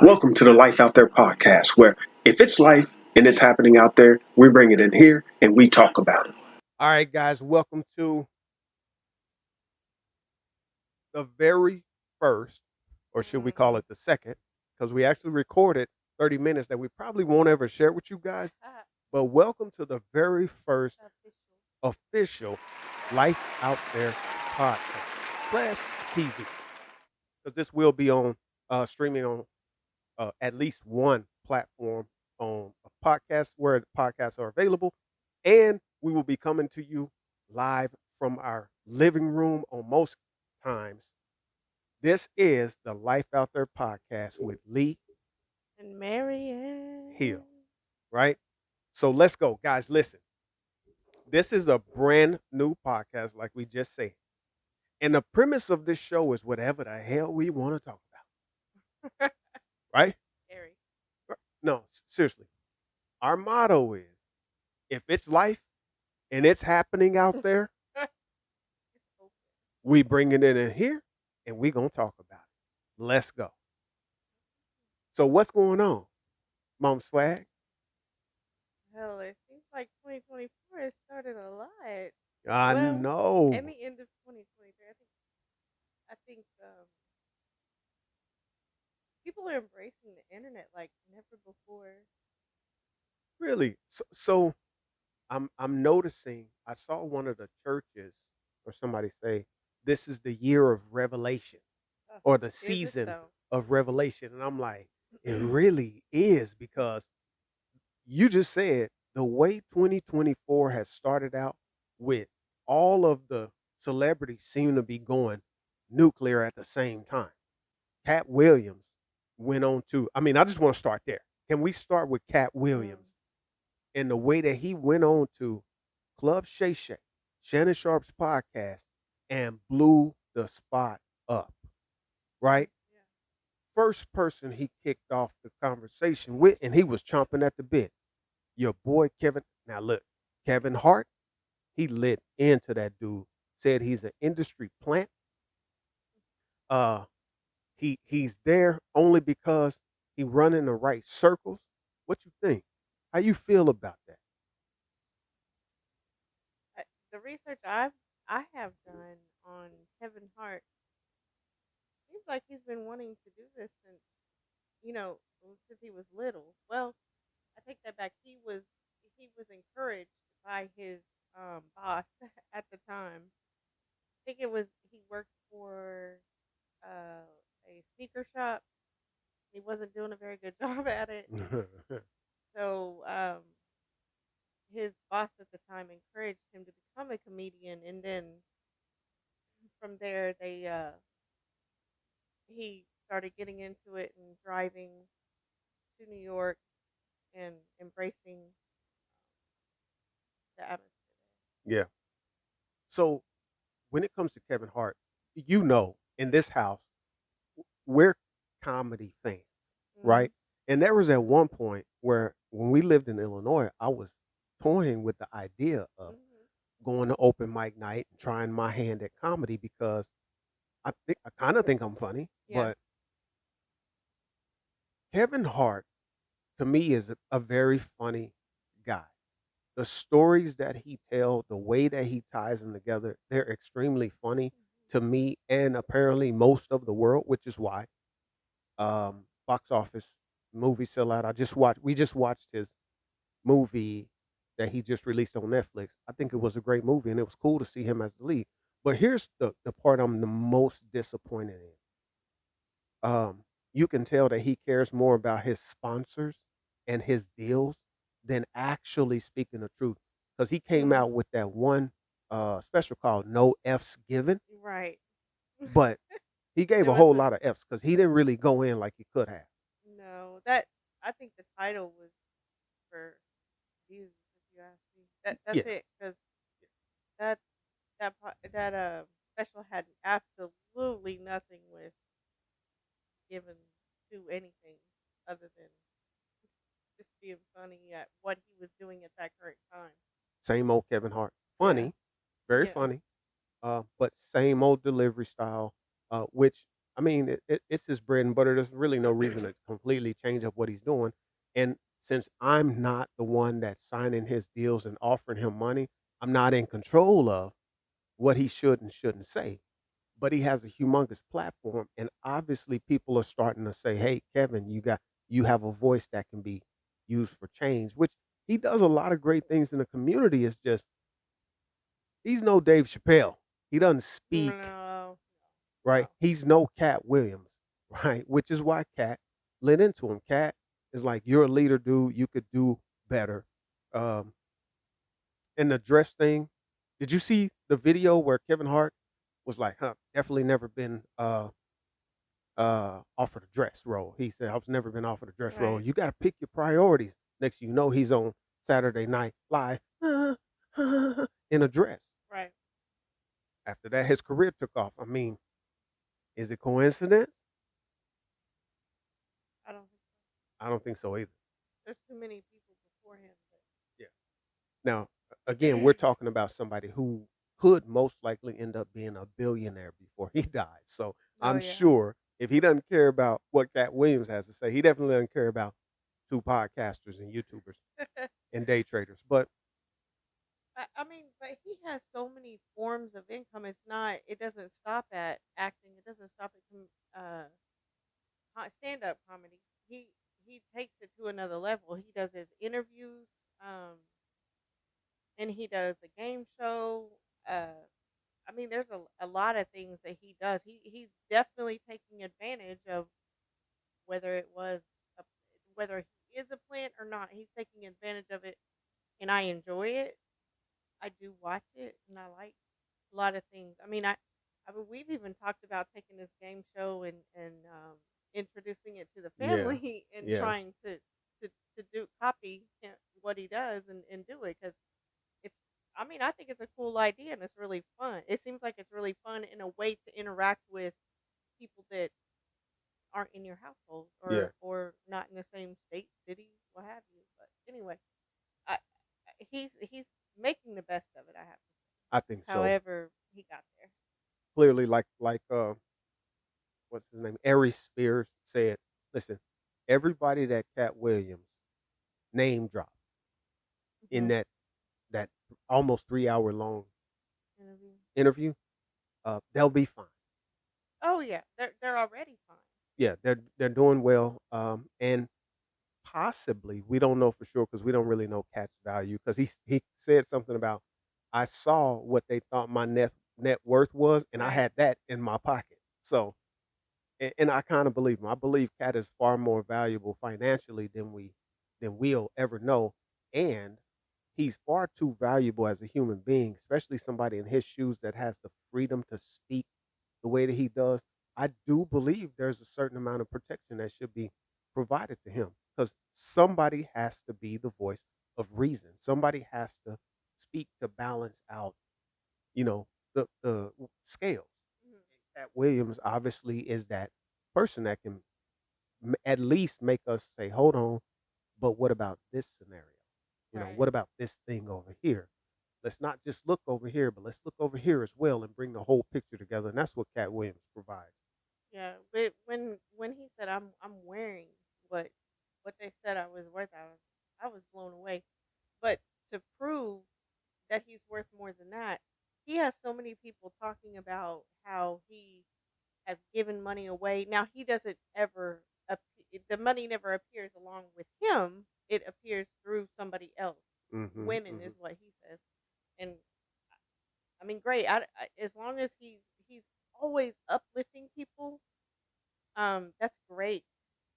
Welcome to the Life Out There podcast, where if it's life and it's happening out there, we bring it in here and we talk about it. All right, guys, welcome to the very first, or should we call it the second, because we actually recorded 30 minutes that we probably won't ever share with you guys. But welcome to the very first official Life Out There podcast slash TV, because this will be on streaming on at least one platform on a podcast where the podcasts are available, and we will be coming to you live from our living room on most times. This is the Life Out There podcast with Lee And Marianne. Hill, right? So let's go, guys. Listen, this is a brand new podcast, like we just said. And the premise of this show is whatever the hell we want to talk about, right? Scary. No, seriously. Our motto is if it's life and it's happening out there, we bring it in here and we going to talk about it. Let's go. So what's going on, Mom Swag? Hell, it seems like 2024 has started a lot. I Well, know. and the end of 2023. I think people are embracing the internet like never before. Really. So I'm noticing I saw one of the churches or somebody say this is the year of revelation or the Is it season though? of revelation. And I'm like, it really is, because you just said the way 2024 has started out with all of the celebrities seem to be going nuclear at the same time. Cat Williams went on to, I mean, I just want to start there. Can we start with Cat Williams and the way that he went on to Club Shay Shay, Shannon Sharp's podcast, and blew the spot up, right? Yeah. First person he kicked off the conversation with, and he was chomping at the bit. Your boy Kevin. Now look, Kevin Hart, he lit into that dude. Said he's an industry plant. Uh, he's there only because he run in the right circles. What you think? How you feel about that? The research I have done on Kevin Hart seems like he's been wanting to do this since he was little. Well, I take that back. He was encouraged by his boss at the time. I think it was he worked for uh, a sneaker shop. He wasn't doing a very good job at it, so his boss at the time encouraged him to become a comedian, and then from there he started getting into it and driving to New York and embracing the atmosphere Yeah. So when it comes to Kevin Hart, you know, in this house, we're comedy fans, there. right? And there was at one point where when we lived in Illinois, I was toying with the idea of Hmm. going to open mic night and trying my hand at comedy, because I kind of think I'm funny, Yeah. but Kevin Hart to me is a very funny guy. The stories that he tells, the way that he ties them together, they're extremely funny to me and apparently most of the world, which is why box office movie sell out. We just watched his movie that he just released on Netflix. I think it was a great movie and it was cool to see him as the lead. But here's the part I'm the most disappointed in. You can tell that he cares more about his sponsors and his deals than actually speaking the truth. Because he came Hmm. out with that one special called No F's Given, Right. but he gave There a was whole a lot of F's because he didn't really go in like he could have. no that I think the title was for views. If you ask me, that's Yeah. it because that special had absolutely nothing with given to anything other than just being funny at what he was doing at that current time. Same old Kevin Hart. Yeah. Funny, very Yeah. funny, but same old delivery style, which I mean, it's his bread and butter. There's really no reason to completely change up what he's doing. And since I'm not the one that's signing his deals and offering him money, I'm not in control of what he should and shouldn't say. But he has a humongous platform, and obviously people are starting to say, "Hey, Kevin, you have a voice that can be used for change," which he does a lot of great things in the community. It's just he's no Dave Chappelle. He doesn't speak No, right. no. He's no Katt Williams, right? Which is why Katt lit into him. Katt is like, "You're a leader, dude. You could do better." Um, and the dress thing. Did you see the video where Kevin Hart was like, "Huh, definitely never been offered a dress role." He said, "I've never been offered a dress role." Right, You got to pick your priorities. Next, you know, he's on Saturday Night Live in a dress. right. After that, his career took off. I mean, is it coincidence? I don't think so. I don't think so either. There's too many people before him. Yeah. Now, But again, we're talking about somebody who could most likely end up being a billionaire before he dies. So oh I'm yeah. sure if he doesn't care about what Cat Williams has to say, he definitely doesn't care about two podcasters and YouTubers and day traders. But I mean, but he has so many forms of income. It's not. It doesn't stop at acting. It doesn't stop at stand up comedy. He he takes it to another level. He does his interviews, um, and he does a game show. I mean, there's a lot of things that he does. He's definitely taking advantage of whether it was a, whether he is a plant or not. He's taking advantage of it, and I enjoy it. I do watch it, and I like a lot of things. I mean, we've even talked about taking this game show and introducing it to the yeah, family and yeah, trying to do copy what he does and do it because it's. I mean, I think it's a cool idea and it's really fun. It seems like it's really fun in a way to interact with people that aren't in your household yeah, or not in the same state, city, what have you. But anyway, he's making the best of it. I have to say. I think so. However, he got there. Clearly, what's his name? Aries Spears said, "Listen, everybody that Cat Williams name dropped in Hmm. that almost 3 hour long Interview. interview, they'll be fine. Oh yeah, they're already fine. Yeah, they're doing well, and possibly we don't know for sure because we don't really know Cat's value because he said something about I saw what they thought my net worth was, and I Right. had that in my pocket. So, and I kind of believe him. I believe Cat is far more valuable financially than we'll ever know, and he's far too valuable as a human being, especially somebody in his shoes that has the freedom to speak the way that he does. I do believe there's a certain amount of protection that should be provided to him because somebody has to be the voice of reason. Somebody has to speak to balance out, you know, the scales. Mhm. Cat Williams obviously is that person that can at least make us say, "Hold on, but what about this scenario? Right. What about this thing over here? Let's not just look over here, but let's look over here as well and bring the whole picture together." And that's what Cat Williams provides. Yeah. But when he said I'm wearing what what they said I was worth, I was blown away. But to prove that he's worth more than that, he has so many people talking about how he has given money away. Now he doesn't ever the money never appears along with him. It appears through somebody else. Hmm, Women hmm. is what he says. And I mean, great. As long as he's always uplifting people, that's great.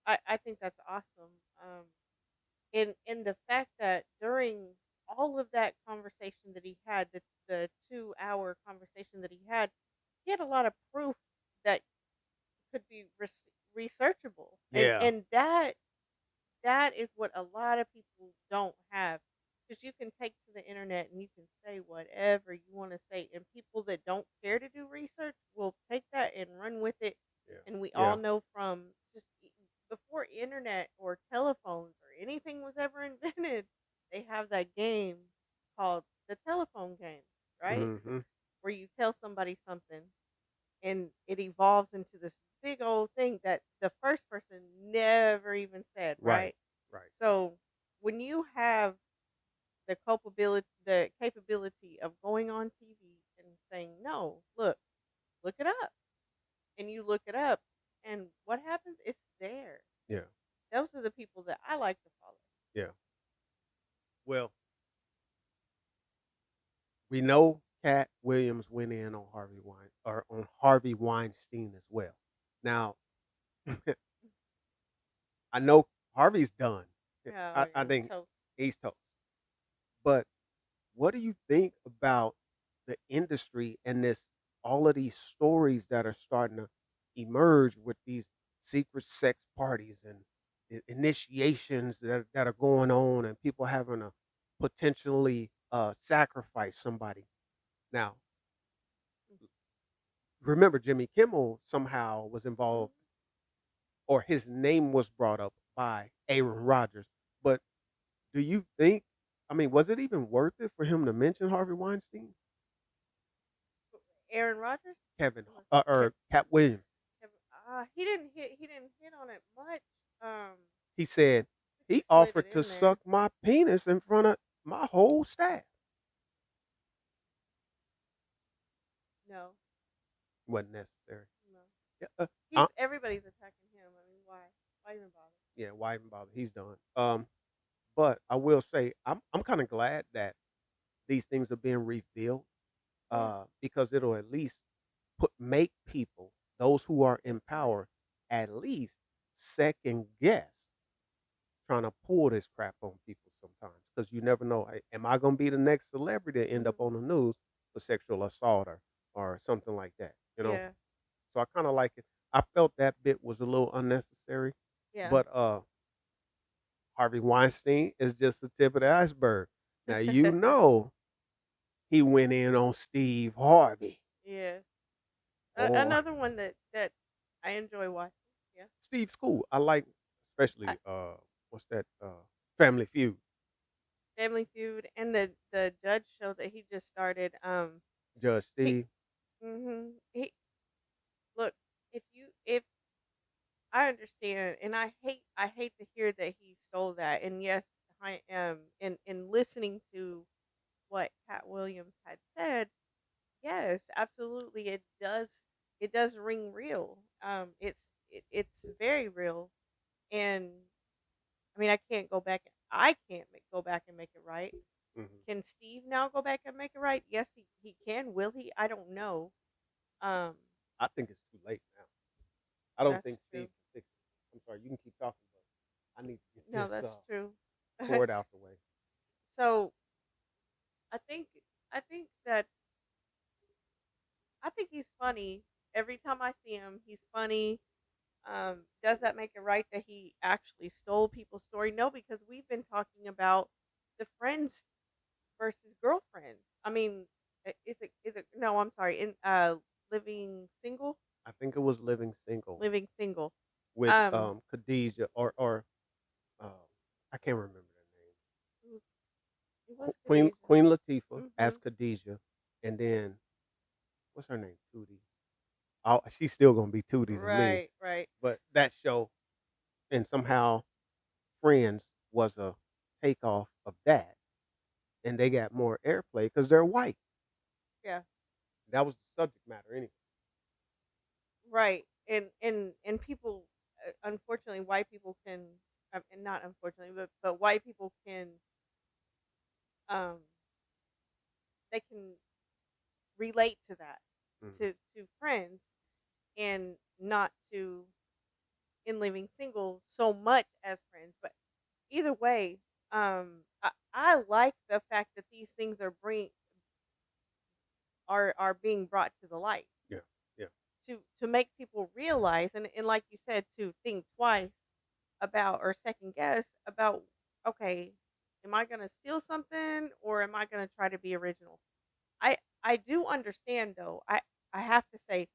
I think that's awesome. And the fact that during all of that conversation that he had, the 2 hour conversation that he had a lot of proof that could be researchable, Yeah. and that is what a lot of people don't have. Because you can take to the internet and you can say whatever you want to say, and people that don't care to do research will take that and run with it. Yeah. And we all Yeah. know from just before internet or telephones or anything was ever invented, they have that game called the telephone game, right? Hmm. Where you tell somebody something and it evolves into this big old thing that the first person never even said, Right. right? Right. So when you have the capability of going on TV and saying, "No, look it up," and you look it up, and what happens? It's there. Yeah. Those are the people that I like to follow. Yeah. Well, we know Katt Williams went in on Harvey Weinstein as well. Now, I know Harvey's done. Oh I yeah, think toast. he's toast. But what do you think about the industry and this all of these stories that are starting to emerge with these secret sex parties and initiations that are going on and people having to potentially sacrifice somebody? Now, remember Jimmy Kimmel somehow was Mhm. involved or his name was brought up by Aaron Rodgers. But do you think, I mean, was it even worth it for him to mention Harvey Weinstein? Aaron Rodgers. Kevin Or or Cat Williams. he didn't hit on it much. Um, He said he he slid it offered to in there. suck my penis in front of my whole staff. No, Wasn't necessary. no. Yeah, He's everybody's attacking him. I mean, why? Why even bother? yeah. Why even bother? He's done. But I will say I'm kind of glad that these things are being revealed. Yeah, Because it'll at least make people, those who are think in twice. power, at least second guess trying to pull this crap on people sometimes because you never know. Am I going to be the next celebrity to end up Hmm. on the news for sexual assault or something like that? You know, Yeah, so I kind of like it. I felt that bit was a little unnecessary, yeah. but Harvey Weinstein is just the tip of the iceberg. Now you know he went in on Steve Harvey. Yeah. Boy, Another one that I enjoy watching. Yeah. Steve's cool. I like, I, especially what's that? Family Feud. Family Feud and the Judge show that he just started. Judge He Steve. he look, if I understand, and I hate to hear that he stole that. And yes, I am in listening to what Cat Williams had said. Yes, absolutely, it does ring real. It's very real, and I mean I can't go back and make it right. Hmm. Can Steve now go back and make it right? Yes, he can. Will he? I don't know. Um, I think it's too late now. I don't that's think Steve true. can fix it. I'm sorry, you can keep talking, but I need to get No, this that's true. cord out the way. So I think I think that I think he's funny. Every time I see him, he's funny. Does that make it right that he actually stole people's story? No, because we've been talking about the friends versus girlfriends. I mean, is it no, I'm sorry. In living single, I think it was Living Single living single. with Um, Khadijah or um, I can't remember their name. it was it was Queen Khadijah. Queen Latifah as Mhm. Khadijah, and then what's her name? Tootie. Oh, she's still gonna be Tootie to me. Right, right. But that show and somehow Friends was a takeoff of that, and they got more airplay because they're white. Yeah. That was the subject matter anyway. Right. And people, unfortunately, white people can, and not unfortunately, but white people can, um, they can relate to that, Mhm. to friends, and not to in living single so much as friends. But either way, I like the fact that these things are being brought to the light Yeah, yeah. to make people realize, and like you said, to think twice about or second guess about, okay, am I going to steal something or am I going to try to be original? I do understand though. I have to say,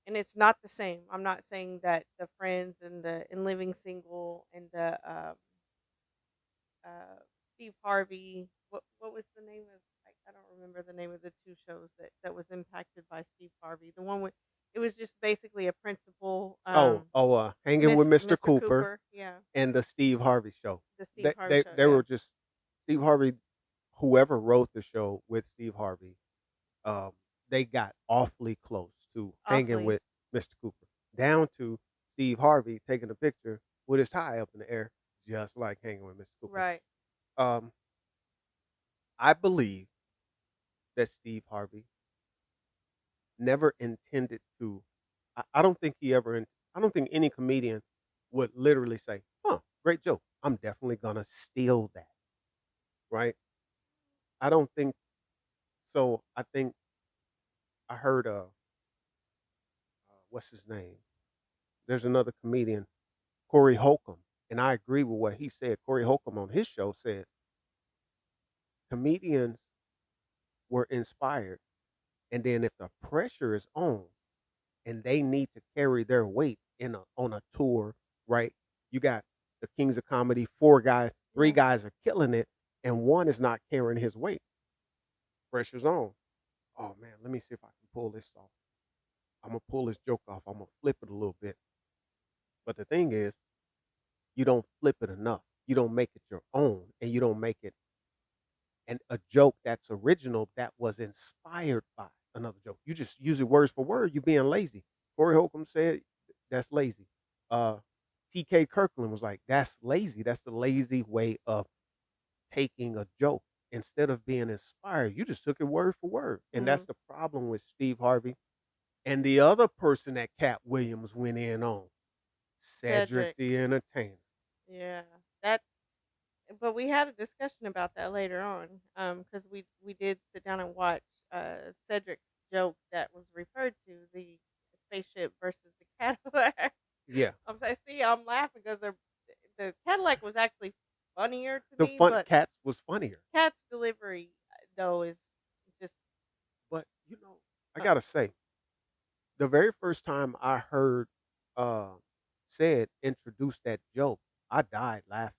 and it's not the same. I'm not saying that the friends and the in living single and the uh Steve Harvey, what was the name of, I don't remember the name of the two shows that was impacted by Steve Harvey. The one with It was just basically a principal, Hanging with Mr. Mr. Cooper Cooper, yeah, and the Steve Harvey Show. the Steve They Harvey they show, they yeah, were just Steve Harvey. Whoever wrote the show with Steve Harvey, um, they got awfully close to hanging awfully with Mr. Cooper, down to Steve Harvey taking a picture with his tie up in the air, just like hanging with Mr. Cooper. right. Um, I believe that Steve Harvey never intended to. I don't think he ever. I don't think any comedian would literally say, "Huh, great joke. I'm definitely gonna steal that." Right? I don't think so. I think I heard what's his name? There's another comedian, Corey Holcomb, and I agree with what he said. Corey Holcomb on his show said comedians were inspired, and then if the pressure is on and they need to carry their weight in a on a tour, right? You got the Kings of Comedy, four guys, three Yeah. guys are killing it, and one is not carrying his weight. Pressure's on. Oh man, let me see if I can pull this off. I'm gonna pull this joke off. I'm gonna flip it a little bit. But the thing is, you don't flip it enough. You don't make it your own, and you don't make it a joke that's original that was inspired by another joke. You just use it words for word. You being lazy. Corey Holcomb said that's lazy. Uh, T.K. Kirkland was like, that's lazy. That's the lazy way of taking a joke instead of being inspired. You just took it word for word, and that's Mm. the problem with Steve Harvey and the other person that Katt Williams went in on, Cedric Cedric, the Entertainer. yeah, that. But we had a discussion about that later on, because we did sit down and watch Cedric's joke that was referred to, the spaceship versus the Cadillac. Yeah, I'm laughing because the Cadillac was actually funnier to the me, fun but Cats was funnier, Cat's delivery though is just but I uh, gotta say, the very first time I heard uh said introduce that joke, I died laughing.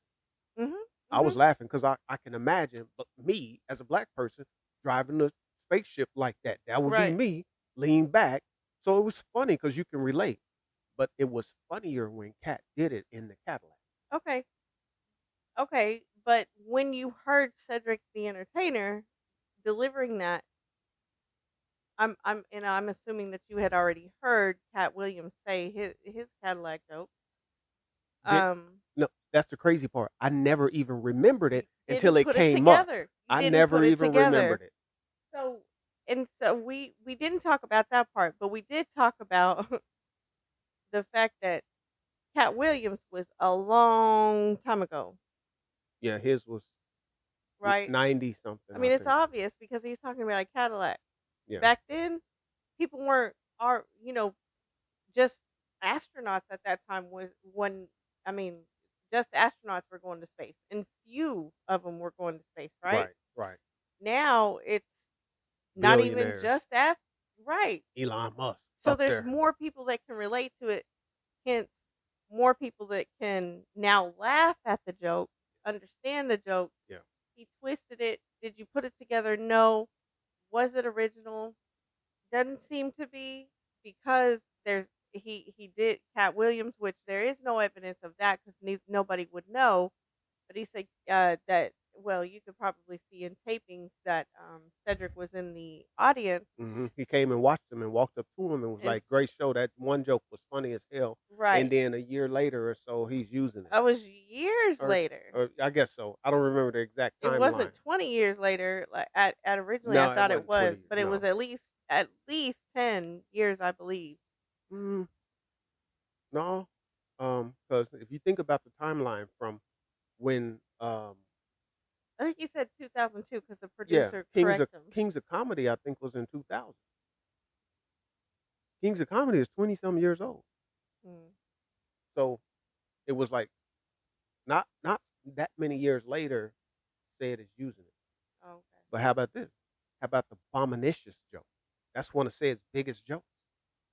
mhm, I was mhm, laughing because I can imagine but me as a black person driving a spaceship like that. That would be right. me, lean back. So it was funny because you can relate. But it was funnier when Cat did it in the Cadillac. Okay, okay, but when you heard Cedric the Entertainer delivering that, I'm assuming that you had already heard Cat Williams say his Cadillac joke. Did Um, No, that's the crazy part. I never even remembered you it until didn't it put it came up. together. You I didn't put never it even together. remembered it. So so we didn't talk about that part, but we did talk about the fact that Cat Williams was a long time ago, Yeah, his was right? 90 I something, I mean, it's think. obvious because he's talking about a Cadillac. Yeah. Back then, people weren't are just astronauts at that time was when I mean, just astronauts were going to space, and few of them were going to space, right? Right, right. Now it's not even Billionaires. just that, right? Elon Musk So up there's there. more people that can relate to it. Hence, more people that can now laugh at the joke, understand the joke. Yeah. He twisted it. Did you put it together? No. Was it original? Doesn't seem to be, because he did Cat Williams, which there is no evidence of that because nobody would know. But he said that, well, you could probably see in tapings that Cedric was in the audience, He came and watched him and walked up to him and was and like, "Great show. That one joke was funny as hell." And right, then a year later or so, he's using it. that was years Or, later. or I guess so. I don't remember the exact It wasn't timeline. 20 years later. Like at originally, I No, it thought it wasn't 20 was, years. but it was No. at least 10 years, I believe. Mm, no. Because if you think about the timeline from when, I think he said 2002 because the yeah, producer corrected him. Kings of Comedy, I think was in 2000. Kings of Comedy is 20 some years old. Mm, So it was like not that many years later, said is using it. okay. But how about this? How about the Bominicious joke? That's one of Said's biggest jokes.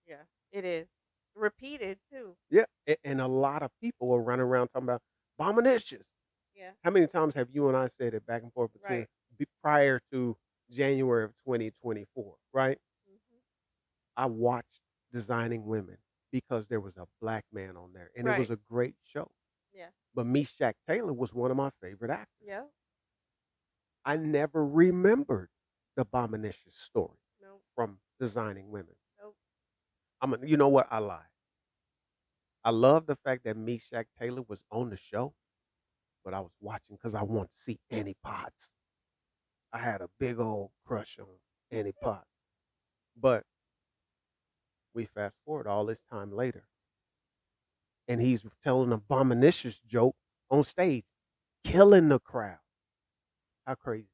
Yeah, it is repeated too. Yeah. And a lot of people are running around talking about Bominicious. Yeah, How many times have you and I said it back and forth between right. prior to January of 2024, right? Hmm. I watched Designing Women because there was a black man on there, and it was Right. a great show. Yeah. But Meshack Taylor was one of my favorite actors. Yep. I never remembered the Abomination story Nope. from Designing Women. Nope. You know what? I lied. I love the fact that Meshack Taylor was on the show, but I was watching because I wanted to see Annie Potts. I had a big old crush on Annie Potts. But we fast forward all this time later, and he's telling a Abominations joke on stage, killing the crowd. How crazy is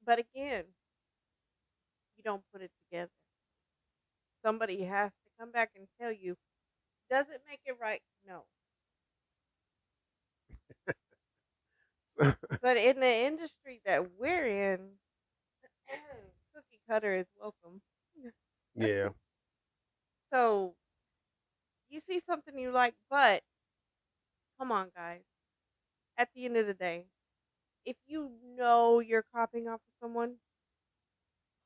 But again, you don't put it together. Somebody has to come back and tell you, does it make it right? No. that? But in the industry that we're in, cookie cutter is welcome. Yeah. So you see something you like, but come on, guys. At the end of the day, if you know you're copying off of someone,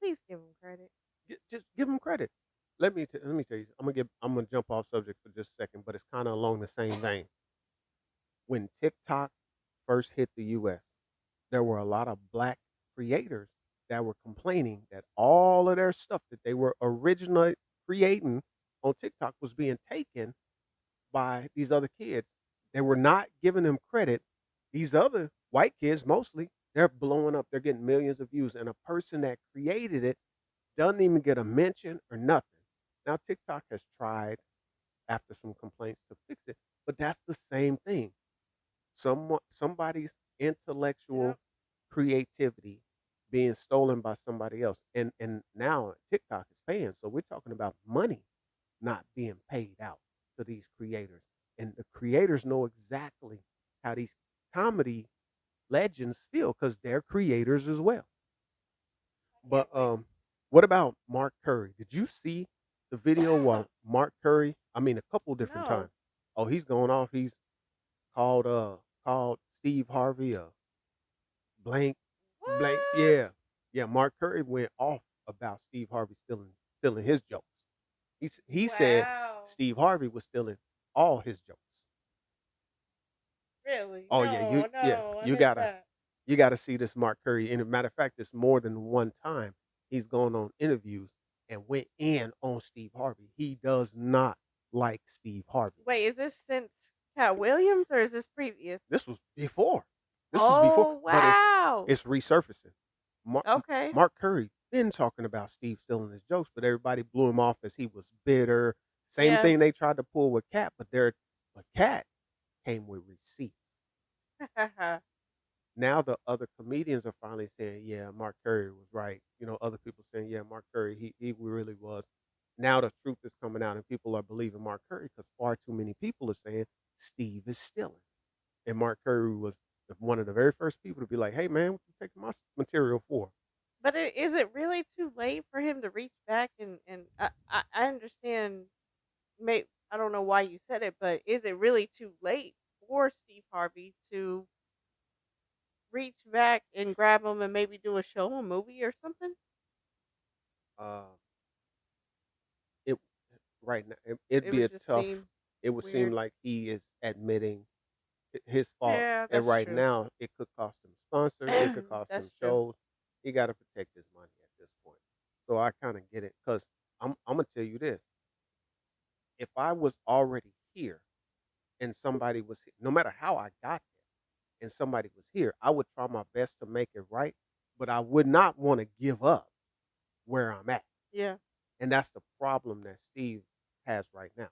please give them credit. Just give him credit. Let me tell you. I'm gonna jump off subject for just a second, but it's kind of along the same vein. When TikTok first hit the U.S., there were a lot of black creators that were complaining that all of their stuff that they were originally creating on TikTok was being taken by these other kids. They were not giving them credit. These other white kids, mostly, they're blowing up. They're getting millions of views, and a person that created it doesn't even get a mention or nothing. Now TikTok has tried after some complaints to fix it, but that's the same thing. Somebody's Yep. intellectual creativity being stolen by somebody else. And now TikTok is paying. So we're talking about money not being paid out to these creators. And the creators know exactly how these comedy legends feel because they're creators as well. I But can't wait. what about Mark Curry? Did you see the video while Mark Curry? I mean, a couple different No. times. Oh, he's going off. He's called called Steve Harvey a blank blank. What? Yeah, yeah. Mark Curry went off about Steve Harvey stealing his jokes. He said Wow. Steve Harvey was stealing all his jokes. Really? Oh yeah, No, no, I you missed gotta that. see this Mark Curry. And a matter of fact, it's more than one time he's gone on interviews and went in on Steve Harvey. He does not like Steve Harvey. Wait, is this since Cat Williams or is this previous? This was before. This was before, Oh, but wow. it's resurfacing. Okay. Mark Curry been talking about Steve stealing his jokes, but everybody blew him off as he was bitter. Same Yeah. thing they tried to pull with Cat, but Cat came with receipts. Now the other comedians are finally saying, "Yeah, Mark Curry was right." You know, other people saying, "Yeah, Mark Curry, he really was." Now the truth is coming out, and people are believing Mark Curry because far too many people are saying Steve is stealing, and Mark Curry was one of the very first people to be like, "Hey, man, what you taking my material for?" But is it really too late for him to reach back and I understand may I don't know why you said it, but is it really too late for Steve Harvey to reach back and grab him and maybe do a show, a movie or something? Uh, it right now it'd It be would a just tough. seem It would seem weird. like he is admitting his fault, Yeah, and that's right true. now it could cost him sponsors, it could cost him That's true. shows. He got to protect his money at this point. So I kind of get it because I'm gonna tell you this: if I was already here and somebody was no matter how I got there, and somebody was here, I would try my best to make it right, but I would not want to give up where I'm at, Yeah. and that's the problem that Steve has right now.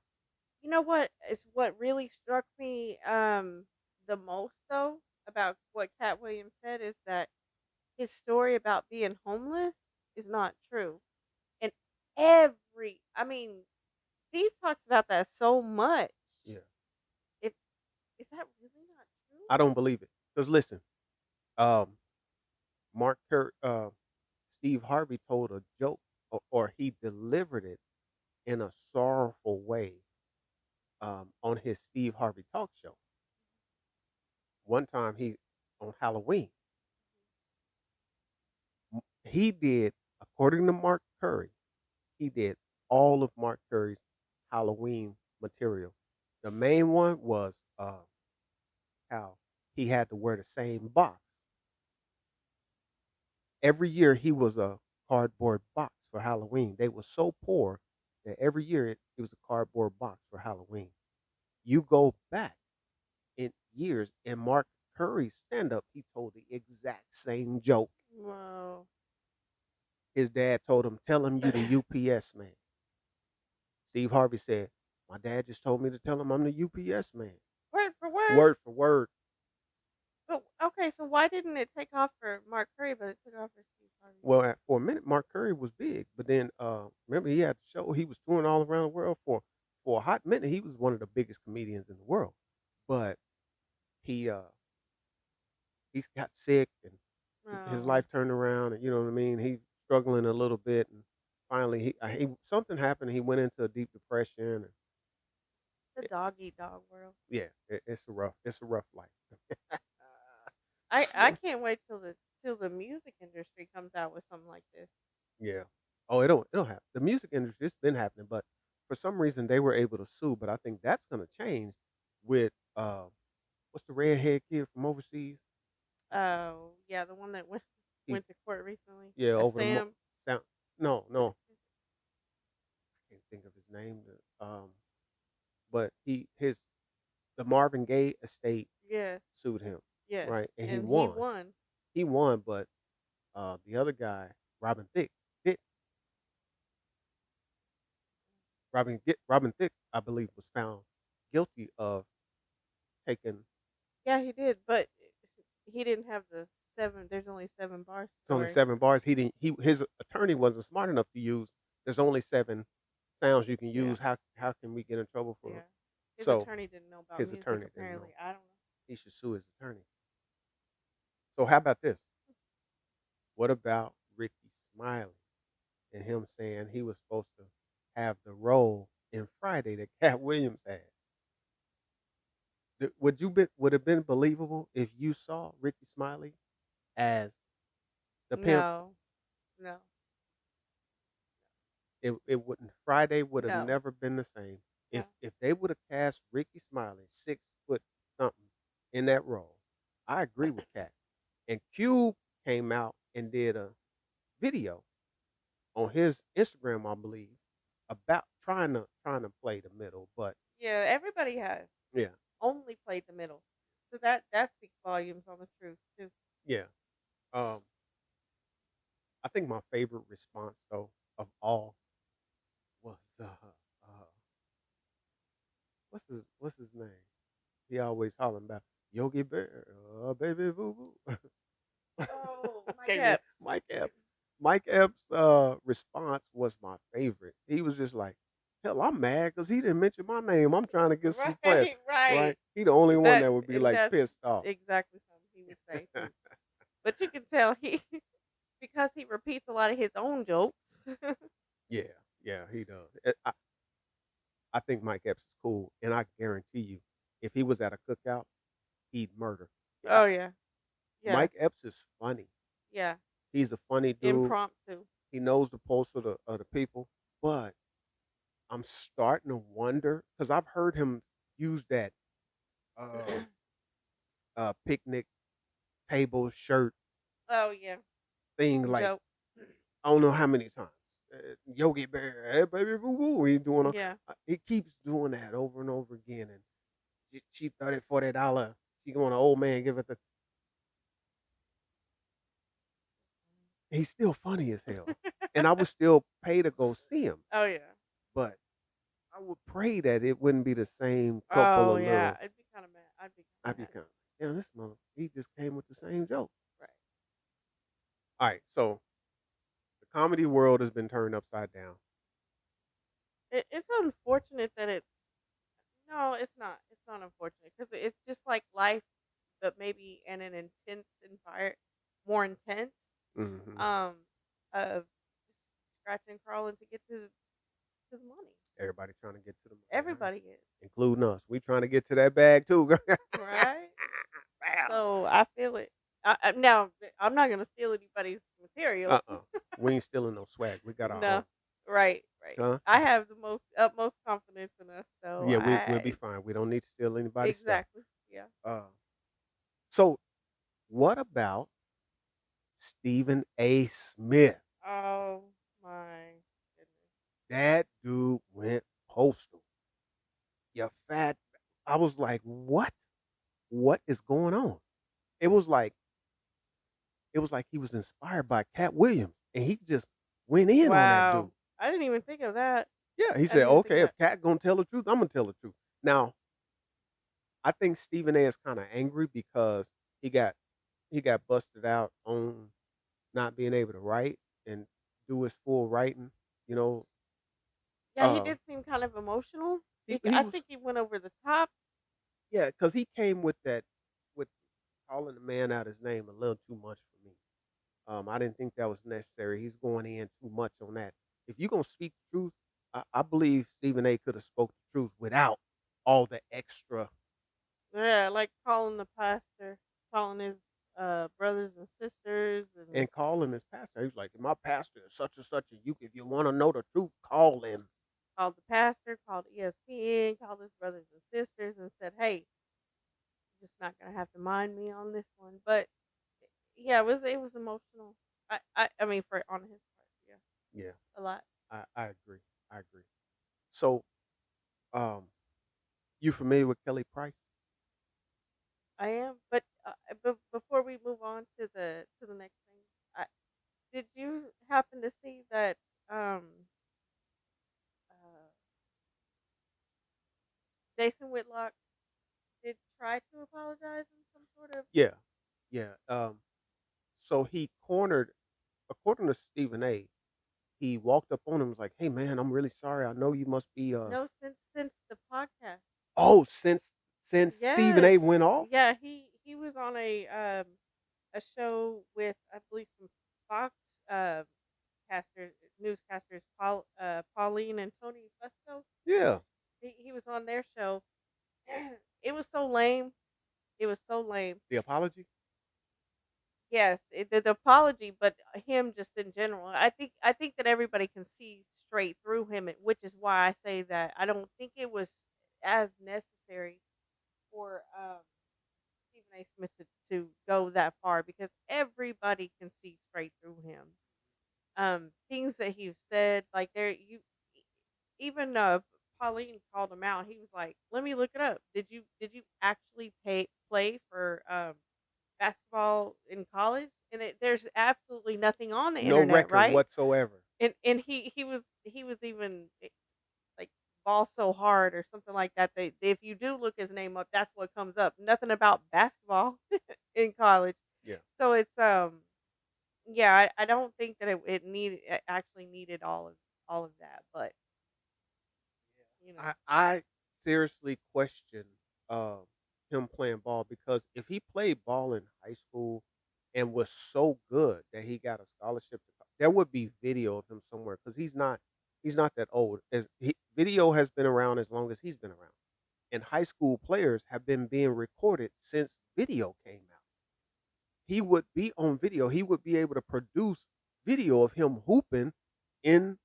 You know what is what really struck me the most though about what Cat Williams said is that his story about being homeless is not true. And I mean, Steve talks about that so much. Yeah, If is that really not true? I don't believe it because listen, um, Mark Kurt, Steve Harvey told a joke, or he delivered it in a sorrowful way on his Steve Harvey talk show. One time he on Halloween, he did, according to Mark Curry, he did all of Mark Curry's Halloween material. The main one was how he had to wear the same box. Every year he was a cardboard box for Halloween. They were so poor that every year it was a cardboard box for Halloween. You go back in years in Mark Curry's stand up, he told the exact same joke. Wow. His dad told him, "Tell him you the UPS man." Steve Harvey said, "My dad just told me to tell him I'm the UPS man." Word for word. Word for word. But okay, so why didn't it take off for Mark Curry, but it took off for Steve Harvey? Well, for a minute, Mark Curry was big, but then remember he had the show. He was touring all around the world for a hot minute. He was one of the biggest comedians in the world, but he he got sick and his No, life turned around, and you know what I mean. He's struggling a little bit, and finally he something happened. And he went into a deep depression. And it's a dog eat dog world. yeah, it's a rough life. I can't wait till the music industry comes out with something like this. Yeah. Oh, it'll happen. The music industry, it's been happening, but for some reason they were able to sue. But I think that's gonna change with what's the redhead kid from overseas? Oh yeah, the one that went He went to court recently. yeah, over the Sam. sound. No, no, I can't think of his name. But the Marvin Gaye estate Yeah. sued him, Yes, right? And he and he won. won. He won, but the other guy, Robin Thicke, Robin Thicke, I believe, was found guilty of taking. Yeah, he did, but he didn't have the seven. There's only 7 bars It's only story. 7 bars. He didn't. His attorney wasn't smart enough to use. There's only 7 sounds you can Yeah, use. How can we get in trouble for yeah. it? His So attorney didn't know about his music. attorney didn't know. Apparently, I don't know. He should sue his attorney. So how about this? What about Ricky Smiley and him saying he was supposed to have the role in Friday that Katt Williams had? Would have been believable if you saw Ricky Smiley as the pimp? No, no, It wouldn't. Friday would have no, never been the same no. if they would have cast Ricky Smiley 6 foot something in that role. I agree with Cat. And Cube came out and did a video on his Instagram, I believe, about trying to play the middle. But Yeah, everybody has yeah, only played the middle, so that speaks volumes on the truth too. yeah. Um, I think my favorite response though of all was what's his name? He always hollering about Yogi Bear, baby boo boo. Oh, Mike Can't remember. Epps. Mike Epps. Mike Epps' response was my favorite. He was just like, "Hell, I'm mad because he didn't mention my name. I'm trying to get some press, Right, right. right? He the only one That that would be and like that's pissed off." exactly something he would say too. But you can tell he because he repeats a lot of his own jokes. Yeah, yeah, he does. I think Mike Epps is cool, and I guarantee you, if he was at a cookout, he'd murder. I, Oh yeah, yeah, Mike Epps is funny. yeah. He's a funny dude. Impromptu. He knows the pulse of the people, but I'm starting to wonder because I've heard him use that uh, picnic table shirt Oh yeah, thing like joke. I don't know how many times. Yogi Bear, hey baby, boo boo. He's doing. Yeah. He keeps doing that over and over again, and she $30, $40. She going, an old man give it the. He's still funny as hell, and I would still pay to go see him, Oh yeah. but I would pray that it wouldn't be the same couple Oh of yeah. little. I'd be kind of mad. I'd be I'd kind be of kind of, yeah, this mother, he just came with the same joke. mad. All right, so the comedy world has been turned upside down. Right. It's unfortunate that it's no, it's not. It's not unfortunate because it's just like life, but maybe in an intense environment, more intense. Hmm. Um, of just scratching and crawling to get to the money. Everybody trying to get to the money, right? Everybody is Including us. We trying to get to that bag too, girl. right. Bam. So I feel it. Now I'm not gonna steal anybody's material. We ain't stealing no swag. We got our No, own. right. Right. Huh? I have the most utmost confidence in us, so Yeah, we'll be I fine. We don't need to steal anybody's stuff. exactly. Yeah. Uh, so what about Stephen A. Smith? Oh my goodness. That dude went postal. You fat. I was like, what? What is going on? It was like he was inspired by Katt Williams, and he just went in on that Wow. dude. I didn't even think of that. Yeah, he I said, didn't even think of "Okay, that. if Cat gonna tell the truth, I'm gonna tell the truth." Now, I think Stephen A. is kind of angry because he got he got busted out on not being able to write and do his full writing. You know, Yeah, he uh, did seem kind of emotional. he I was think he went over the top. yeah, because he came with that with calling the man out his name a little too much for me. I didn't think that was necessary. He's going in too much on that. If you're gonna speak the truth, I believe Stephen A. could have spoke the truth without all the extra Yeah, like calling the pastor, calling his brothers and sisters, and and call him his pastor. He was like, "My pastor is such and such, and you, if you want to know the truth, call him." called the pastor, called ESPN, called his brothers and sisters, and said, "Hey, you're just not gonna have to mind me on this one." But yeah, it was emotional. I mean, for on his part, yeah, Yeah, a lot. I agree. I agree. So, um, you familiar with Kelly Price? I am, but before we move on to the next thing, I, did you happen to see that um uh, Jason Whitlock did try to apologize in some sort of Yeah, yeah. So he cornered, according to Stephen A. He walked up on him and was like, "Hey, man, I'm really sorry. I know you must be no since the podcast. oh, since Stephen A. Yes, went off." yeah, he was on a show with I believe some Fox casters newscasters Pauline and Tony Fusco. Yeah, He was on their show. It was so lame. It was so lame. the apology. Yes, the apology, but him just in general. I think that everybody can see straight through him, which is why I say that I don't think it was as necessary for Stephen A. Smith to go that far because everybody can see straight through him. Things that he's said, like even Pauline called him out. He was like, "Let me look it up. Did you actually play for basketball in college?" And there's absolutely nothing on the No internet, record right? whatsoever. And he was even like ball so hard or something like that. If you do look his name up, that's what comes up. Nothing about basketball in college. Yeah. So it's yeah, I don't think that it actually needed all of that, but you know. I seriously question uh, him playing ball because if he played ball in high school and was so good that he got a scholarship to there would be video of him somewhere because he's not that old. Video has been around as long as he's been around, and high school players have been being recorded since video came out. He would be on video. He would be able to produce video of him hooping in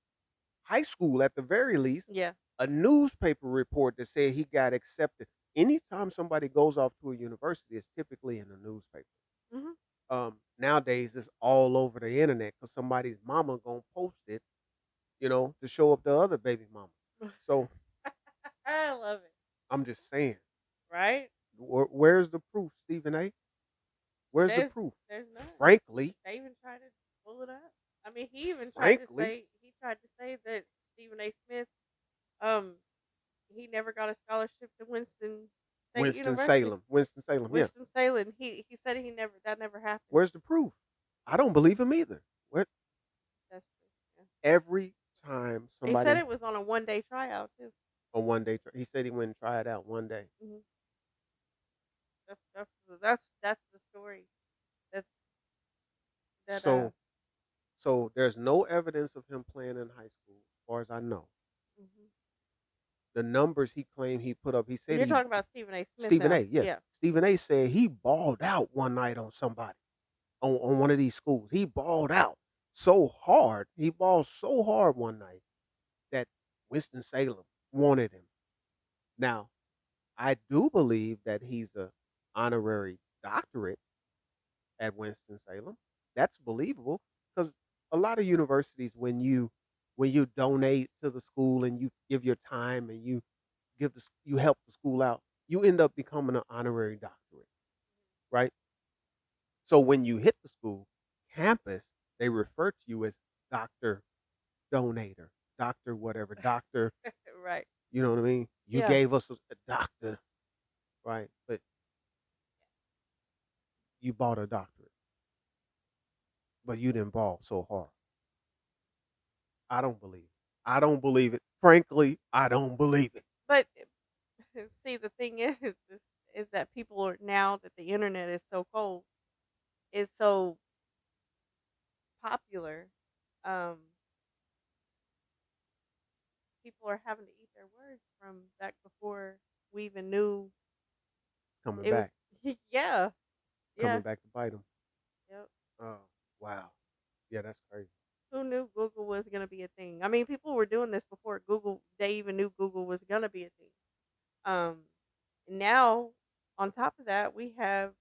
high school at the very least, Yeah. a newspaper report that said he got accepted. Anytime somebody goes off to a university, it's typically in the newspaper. Mhm. Nowadays, it's all over the internet because somebody's mama gonna post it, to show up the other baby mama. So I love it. I'm just saying, Right? where's the proof, Stephen A? Where's the There's proof? there's none. Frankly, They even tried to pull it up. I mean, he even frankly, tried to say that Stephen A. Smith, um, he never got a scholarship to Winston State Winston University. Salem, Winston Salem. Yeah, Winston Salem. He said that never happened. where's the proof? I don't believe him either. What That's true. every time Yeah. He said somebody it was on a 1 day tryout too. on one day. He said he went and tried out one day. Hmm. That's the story. That's that So, so there's no evidence of him playing in high school, as far as I know. Mhm. The numbers he claimed he put up, he said You're he talking about Stephen A. Smith Stephen A. now. Yeah, Yeah. Stephen A. said he balled out one night on somebody on one of these schools. He balled out so hard. He balled so hard one night Winston-Salem wanted him. Now, I do believe that he's a honorary doctorate at Winston-Salem. That's believable because a lot of universities, when you donate to the school and you give your time and you help the school out, you end up becoming an honorary doctorate, right? So when you hit the school campus, they refer to you as Doctor Donator, Doctor whatever, Doctor. Right. You know what I mean? You Yeah. gave us a doctor, right? But you bought a doctorate, but you didn't ball so hard. I don't believe it. I don't believe it. Frankly, I don't believe it. But see, the thing is that people are, now that the internet is so cold, is so popular. Um, People are having to eat their words from back before we even knew Coming it was. back, Yeah, coming yeah, back to bite them. yep. Oh, wow. Yeah, that's crazy. Who knew Google was gonna be a thing? I mean, people were doing this before Google. They even knew Google was gonna be a thing. Um, Now on top of that, we have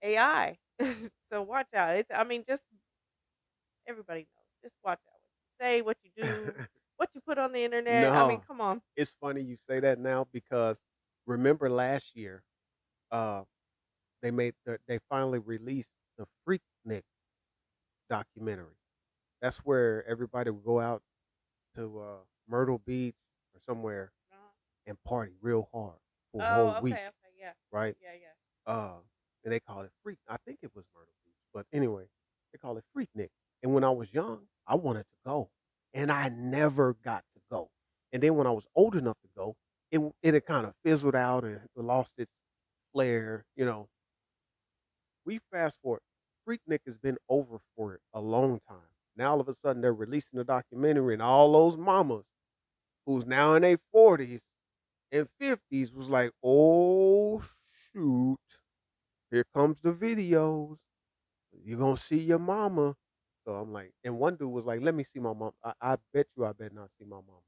AI. So watch out. It's. I mean, just everybody knows. Just watch out what you say, what you do, what you put on the internet. I mean, No, come on. it's funny you say that now because remember last year, uh, they finally released the Freaknik documentary. That's where everybody would go out to Myrtle Beach or somewhere and party real hard for a whole Oh, week, okay, okay, yeah, right? yeah, yeah. Uh, and they call it Freak. I think it was Myrtle Beach, but anyway, they call it Freaknik. And when I was young, I wanted to go, and I never got to go. And then when I was old enough to go, it had kind of fizzled out and lost its flair. You know, we fast forward. Freaknik has been over for a long time. Now all of a sudden they're releasing a documentary, and all those mamas who's now in their 40s and 50s was like, "Oh shoot, here comes the videos. You're gonna see your mama." So I'm like, and one dude was like, "Let me see my mom. I bet you I better not see my mama."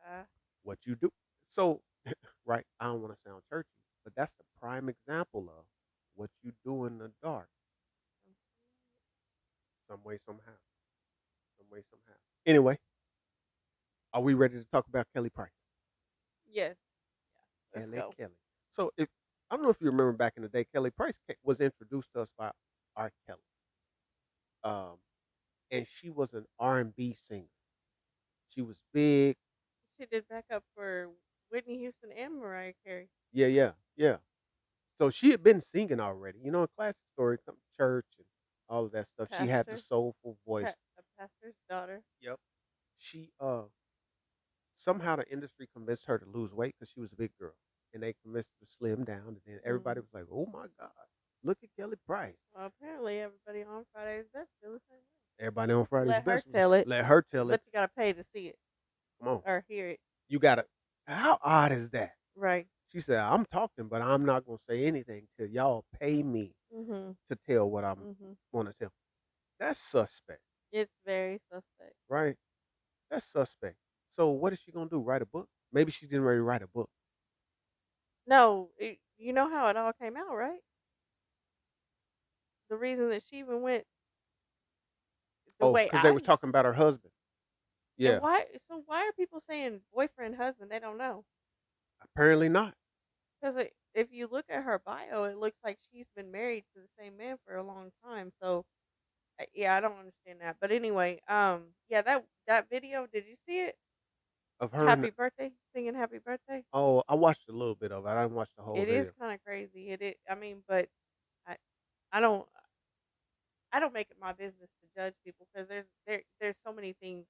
Uh, What you do? So, right? I don't want to sound churchy, but that's the prime example of what you do in the dark, some way, somehow, some way, somehow. Anyway, are we ready to talk about Kelly Price? yes, let's Kelly, go. Kelly. So, if I don't know if you remember back in the day, Kelly Price was introduced to us by R. Kelly, um, and she was an R&B singer. She was big. She did backup for Whitney Houston and Mariah Carey. Yeah, yeah, yeah. So she had been singing already. You know, a classic story, come to church and all of that stuff. She had the Pastor, soulful voice. a pastor's daughter. Yep. She somehow the industry convinced her to lose weight because she was a big girl, and they convinced her to slim down. And then everybody Mm. was like, "Oh my God, look at Kelly Price." Well, apparently everybody on Friday's Best feel the same Everybody on way. Friday's Let her best was tell it, let her tell it. but you gotta pay to see it Come on, or hear it. you gotta. How odd is that? Right. She said, "I'm talking, but I'm not gonna say anything till y'all pay me Mhm. to tell what I'm Mhm. want to tell." That's suspect, It's very suspect. right? That's suspect. So what is she gonna do? Write a book? Maybe she's getting ready to write a book. No, you know how it all came out, right? The reason that she even went the Oh, way because they I was used talking about her husband. and Yeah, why so why are people saying boyfriend, husband? They don't know. apparently not. Because if you look at her bio, it looks like she's been married to the same man for a long time. So yeah, I don't understand that. But anyway, yeah, that video, did you see it? Of her and Happy birthday, singing happy birthday. oh, I watched a little bit of it. I didn't watch the whole It is video. kind of crazy. I mean, but I, I don't, I don't make it my business to judge people because there's so many things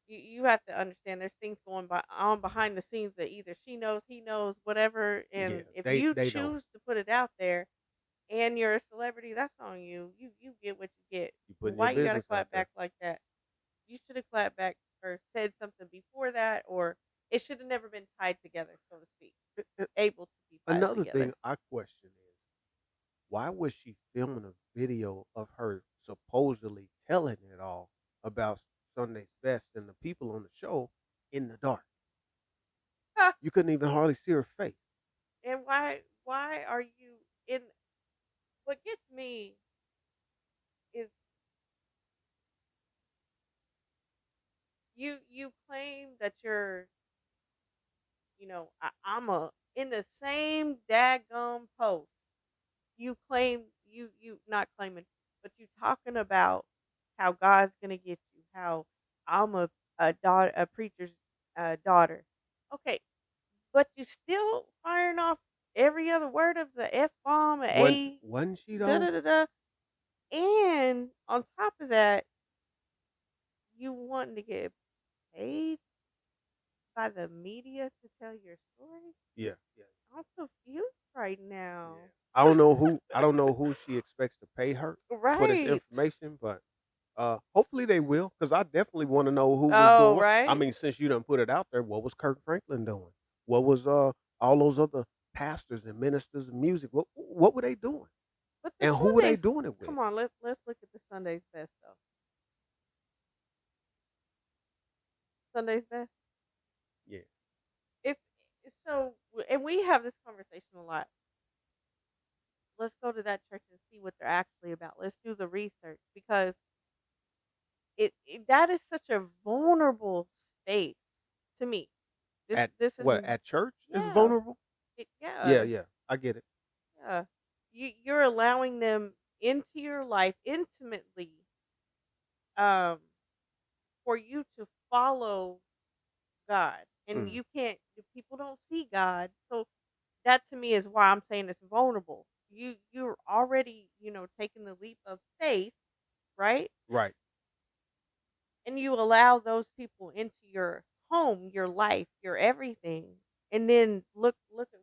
you have to understand. There's things going on behind the scenes that either she knows, he knows, whatever. Yeah, And if you they don't. choose to put it out there and you're a celebrity, that's on you. You get what you get. You putting your Why you gotta business out clap there. back like that? You should have clapped back or said something before that, or it should have never been tied together, so to speak. Uh, Able to be tied Another thing together. I question is why was she filming a video of her supposedly telling it all about Sunday's Best and the people on the show in the dark. Huh. You couldn't even hardly see her face. And why are you in? What gets me is you claim that you're, I'm a in the same daggum post. You claim you not claiming, but you talking about how God's gonna get you. How I'm a daughter, a preacher's daughter. Okay, but you still firing off every other word of the F bomb, a Wasn't she da though? da da da, and on top of that, you wanting to get paid by the media to tell your story. Yeah, yeah, I'm confused right yeah. now. I don't know who she expects to pay her for this Right. information, but hopefully they will, because I definitely want to know who was doing Oh, what. I right. mean, since you done put it out there, what was Kirk Franklin doing? What was all those other pastors and ministers of music? What were they doing? But the And who were they Sundays, doing it with? come on, let's look at the Sunday's best though. Sunday's best. Yeah. It's so, and we have this conversation a lot. Let's go to that church and see what they're actually about. Let's do the research because that is such a vulnerable space to me. This At this is what? At church is yeah, vulnerable? Yeah, yeah, yeah. I get it. yeah. You're allowing them into your life intimately, um, for you to follow God, and Mm, you can't. People don't see God, so that to me is why I'm saying it's vulnerable. You're already taking the leap of faith, right? right. And you allow those people into your home, your life, your everything, and then look at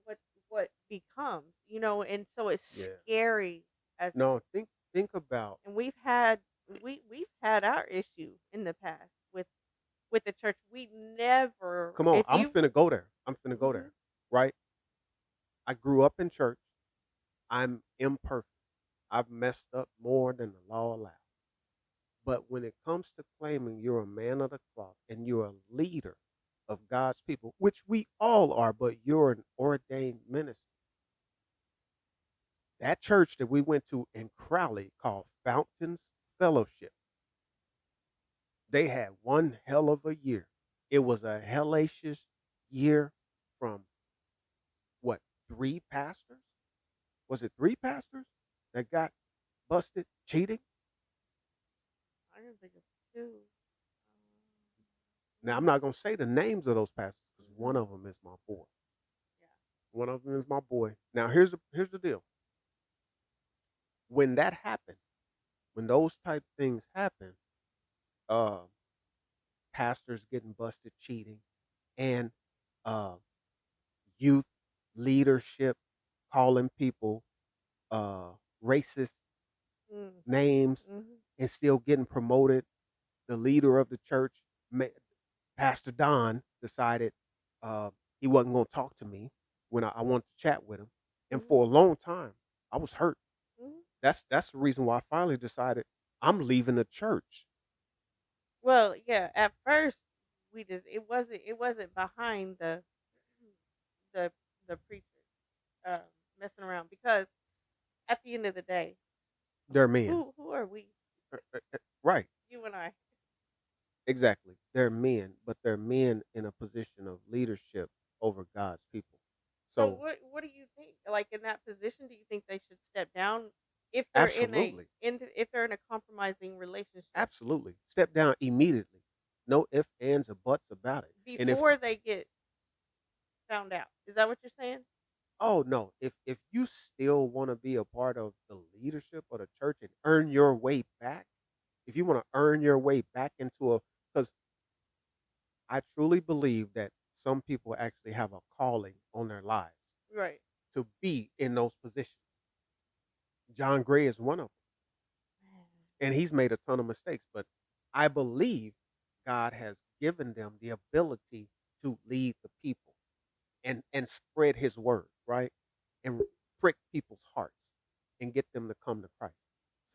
what becomes, and so it's Yeah. scary as No, think about. and we've had our issue in the past with the church. We never Come on, if I'm you finna go there. I'm finna go mhm, there. Right? I grew up in church. I'm imperfect. I've messed up more than the law allows. But when it comes to claiming you're a man of the cloth and you're a leader of God's people, which we all are, but you're an ordained minister. That church that we went to in Crowley called Fountains Fellowship, they had one hell of a year. It was a hellacious year from what, three pastors? Was it three pastors that got busted cheating? I can think of two. Now, I'm not going to say the names of those pastors because Mhm, one of them is my boy. yeah. One of them is my boy. Now, here's the deal. When that happened, when those type things happen, uh, pastors getting busted cheating, and uh, youth leadership calling people racist Mm, names mhm, and still getting promoted. The leader of the church, Pastor Don, decided uh, he wasn't going to talk to me when I wanted to chat with him, and mhm, for a long time, I was hurt. mhm. That's the reason why I finally decided I'm leaving the church. Well, yeah. At first, we just it wasn't behind the the preacher um, messing around because at the end of the day, They're men, who are we? right? You and I. Exactly. They're men, but they're men in a position of leadership over God's people. So So, what do you think? Like in that position, do you think they should step down if they're absolutely, if they're in a compromising relationship absolutely, step down immediately. No ifs, ands, or buts about it. And if before they get found out? Is that what you're saying? oh no, if you still want to be a part of the leadership of the church and earn your way back, if you want to earn your way back into a, because I truly believe that some people actually have a calling on their lives Right. to be in those positions. John Gray is one of them, and he's made a ton of mistakes, but I believe God has given them the ability to lead the people and spread his word, right? And prick people's hearts and get them to come to Christ.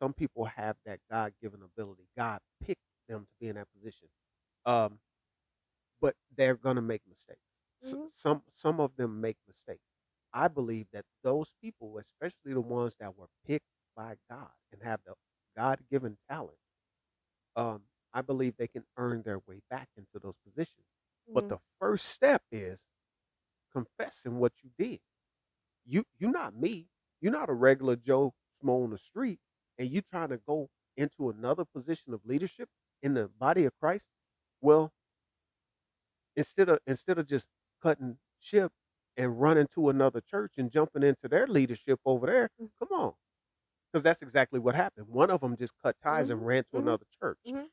Some people have that God given ability. God picked them to be in that position. Um, but they're gonna make mistakes. Mhm. Some of them make mistakes. I believe that those people, especially the ones that were picked by God and have the God given talent, I believe they can earn their way back into those positions. But Mhm. the first step is confessing what you did. You're not me. You're not a regular Joe Schmo on the street, and you trying to go into another position of leadership in the body of Christ. Well, instead of just cutting ship and running to another church and jumping into their leadership over there, Mhm. come on, because that's exactly what happened. One of them just cut ties and Mhm. ran to Mhm. another church Mhm.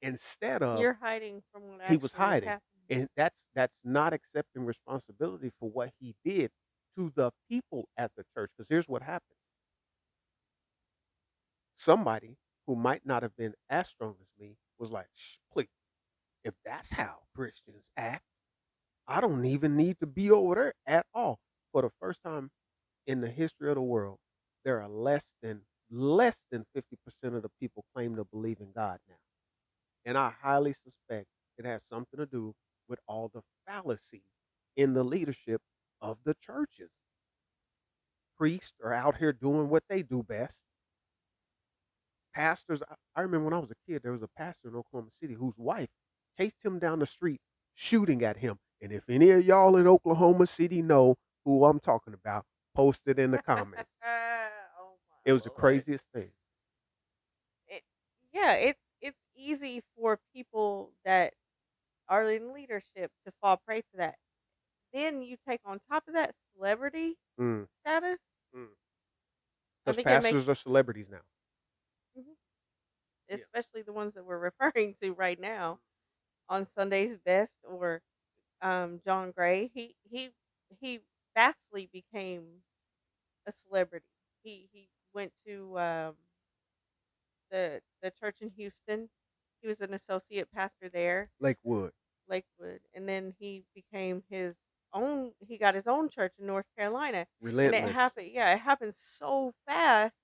instead of You're hiding from what he was actually is hiding, happening. and that's not accepting responsibility for what he did to the people at the church. Because here's what happens: somebody who might not have been as strong as me was like, Shh, please, if that's how Christians act, I don't even need to be over there at all. For the first time in the history of the world, there are less than 50% of the people claim to believe in God now. And I highly suspect it has something to do with all the fallacies in the leadership of the churches. Priests are out here doing what they do best. Pastors, I remember when I was a kid, there was a pastor in Oklahoma City whose wife chased him down the street shooting at him. And if any of y'all in Oklahoma City know who I'm talking about, post it in the comments. Oh It was my the lord. craziest thing. It, yeah, it's easy for people that are in leadership to fall prey to that. Then you take on top of that celebrity Mm, status. mm. I Because think it pastors are makes, celebrities now. Mhm. Yeah. especially the ones that we're referring to right now on Sunday's Best or John Gray. He vastly became a celebrity. He went to the church in Houston. He was an associate pastor there, Lakewood. Lakewood, and then he became his own. He got his own church in North Carolina, and it Relentless. happened. Yeah, it happened so fast.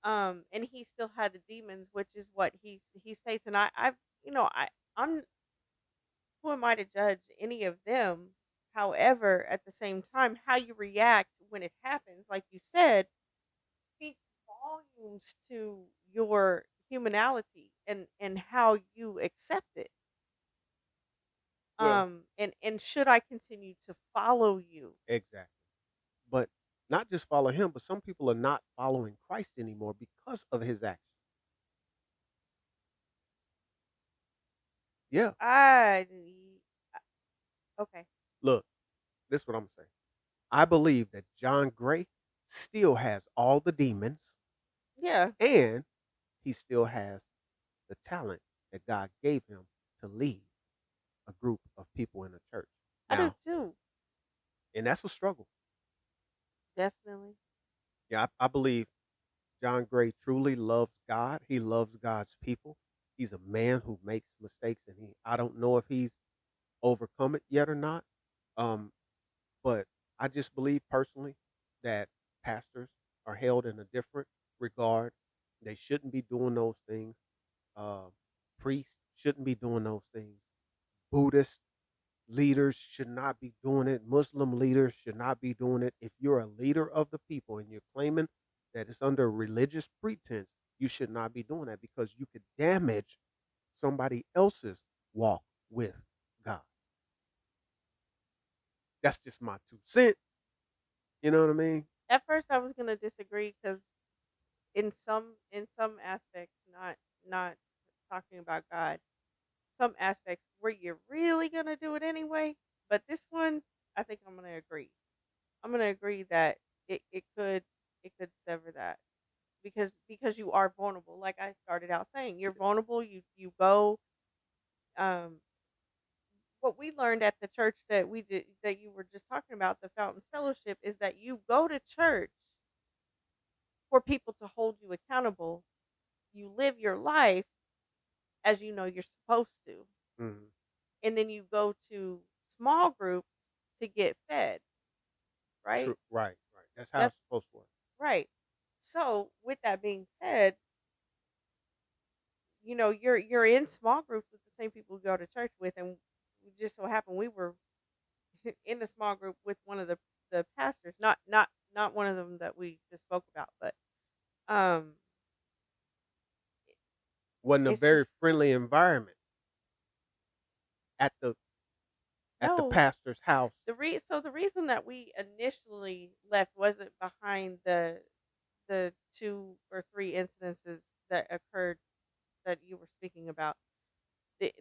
And he still had the demons, which is what he states. And I've I'm who am I to judge any of them? However, at the same time, how you react when it happens, like you said, speaks volumes to your humanality and how you accept it. Well, And should I continue to follow you? exactly. But not just follow him, but some people are not following Christ anymore because of his actions. Yeah. I okay. Look, this is what I'm gonna say. I believe that John Gray still has all the demons Yeah, and he still has the talent that God gave him to lead a group of people in the church. I do Now, too. and that's a struggle. Definitely. Yeah, I believe John Gray truly loves God. He loves God's people. He's a man who makes mistakes, and I don't know if he's overcome it yet or not. Um, but I just believe personally that pastors are held in a different regard. They shouldn't be doing those things. Uh, Priests shouldn't be doing those things. Buddhist leaders should not be doing it. Muslim leaders should not be doing it. If you're a leader of the people and you're claiming that it's under religious pretense, you should not be doing that because you could damage somebody else's walk with God. That's just my 2 cents. You know what I mean? At first, I was gonna disagree because in some aspects, not talking about God, some aspects were you really gonna do it anyway? But this one, I think I'm gonna agree. I'm gonna agree that it could sever that because you are vulnerable. Like I started out saying, you're vulnerable. You go. Um, what we learned at the church that we did that you were just talking about, the Fountains Fellowship, is that you go to church for people to hold you accountable. You live your life as you know you're supposed to. Mhm. And then you go to small groups to get fed, right? True. Right. Right. That's how That's it's supposed to work. right. So, with that being said, you're in small groups with the same people you go to church with, and it just so happened we were in a small group with one of the pastors, not one of them that we just spoke about, but um, Wasn't a it's very just friendly environment at the no. pastor's house. The reason that we initially left wasn't behind the two or three incidences that occurred that you were speaking about.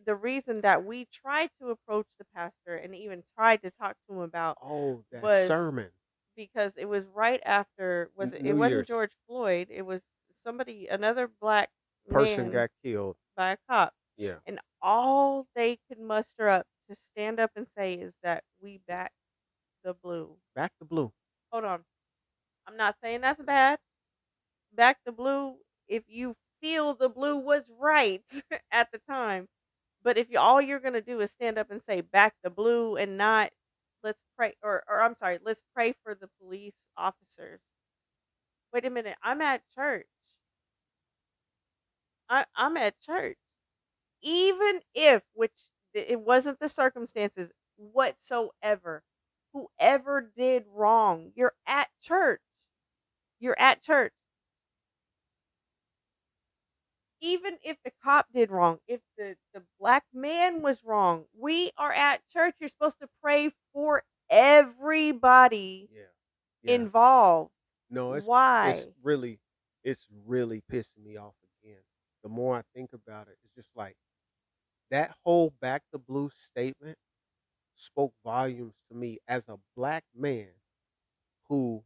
The reason that we tried to approach the pastor and even tried to talk to him about Oh, that was sermon. because it was right after, it New wasn't Year's George Floyd, it was another black person man got killed. by a cop, Yeah. and all they could muster up to stand up and say is that we back the blue. Back to blue. Hold on, I'm not saying that's bad. Back the blue if you feel the blue was right at the time. But if all you're gonna do is stand up and say back the blue and not let's pray, or I'm sorry, let's pray for the police officers. Wait a minute, I'm at church. I'm at church. Even if, which it wasn't the circumstances whatsoever, whoever did wrong, you're at church. You're at church. Even if the cop did wrong, if the black man was wrong, we are at church. You're supposed to pray for everybody Yeah. Yeah. involved. No, Why? it's really pissing me off again. The more I think about it, it's just like that whole back to blue statement spoke volumes to me as a black man who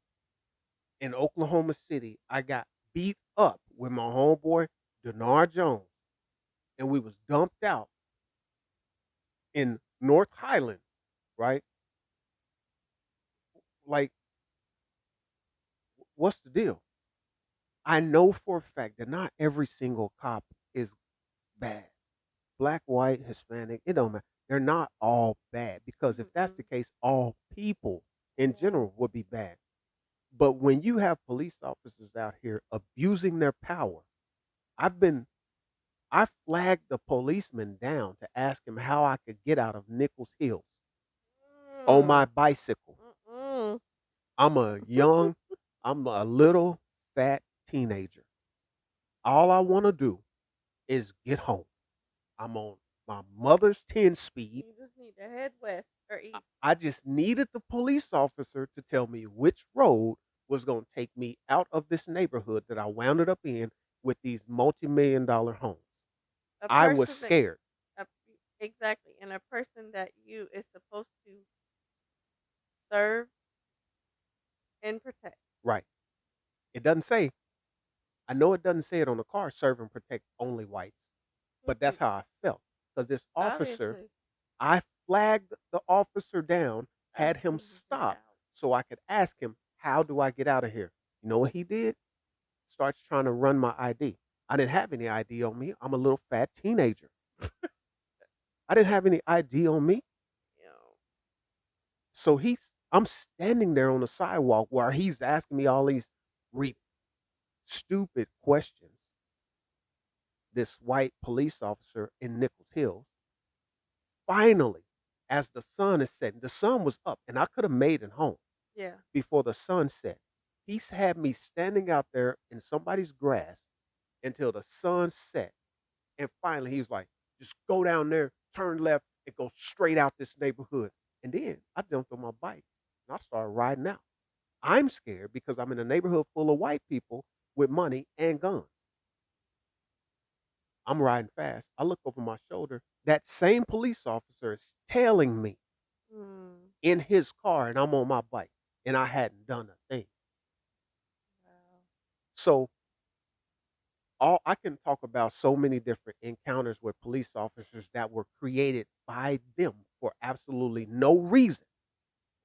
in Oklahoma City I got beat up with my homeboy Denard Jones, and we was dumped out in North Highland, right? Like, what's the deal? I know for a fact that not every single cop is bad. Black, white, Hispanic, it don't matter. They're not all bad because if that's the Mm-mm. case, all people in Yeah. general would be bad. But when you have police officers out here abusing their power, I've been I flagged the policeman down to ask him how I could get out of Nichols Hills on my Mm. bicycle. Mm-mm. I'm a young, I'm a little fat teenager. All I want to do is get home. I'm on my mother's 10 speed. You just need to head west or east. I just needed the police officer to tell me which road was going to take me out of this neighborhood that I wound up in with these multi-million-dollar homes. A I was person that scared. a, exactly, and a person that you is supposed to serve and protect. Right. It doesn't say, I know it doesn't say it on the car, serve and protect only whites, but that's Mm-mm. how I felt. Because this officer, Obviously, I flagged the officer down, had him get stop out. so I could ask him, how do I get out of here? You know what he did? Starts trying to run my ID. I didn't have any ID on me. I'm a little fat teenager. I didn't have any ID on me. You know, So I'm standing there on the sidewalk while he's asking me all these re- stupid questions. This white police officer in Nichols Hills. Finally, as the sun is setting, the sun was up and I could have made it home yeah. before the sun set. He's had me standing out there in somebody's grass until the sun set. And finally, he was like, just go down there, turn left, and go straight out this neighborhood. And then I jumped on my bike and I started riding out. I'm scared because I'm in a neighborhood full of white people with money and guns. I'm riding fast. I look over my shoulder. That same police officer is tailing me Mm. in his car, and I'm on my bike, and I hadn't done a thing. Wow. So all I can talk about so many different encounters with police officers that were created by them for absolutely no reason,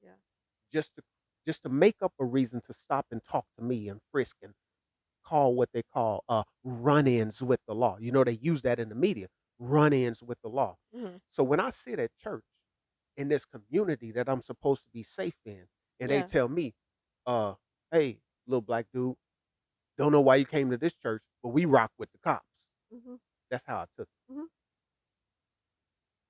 Yeah. just to make up a reason to stop and talk to me and frisk and call what they call run-ins with the law. You know, they use that in the media, run-ins with the law. Hmm. So when I sit at church in this community that I'm supposed to be safe in, and they Yeah. tell me, uh, "Hey, little black dude, don't know why you came to this church, but we rock with the cops." Hmm. That's how I took it. Mhm.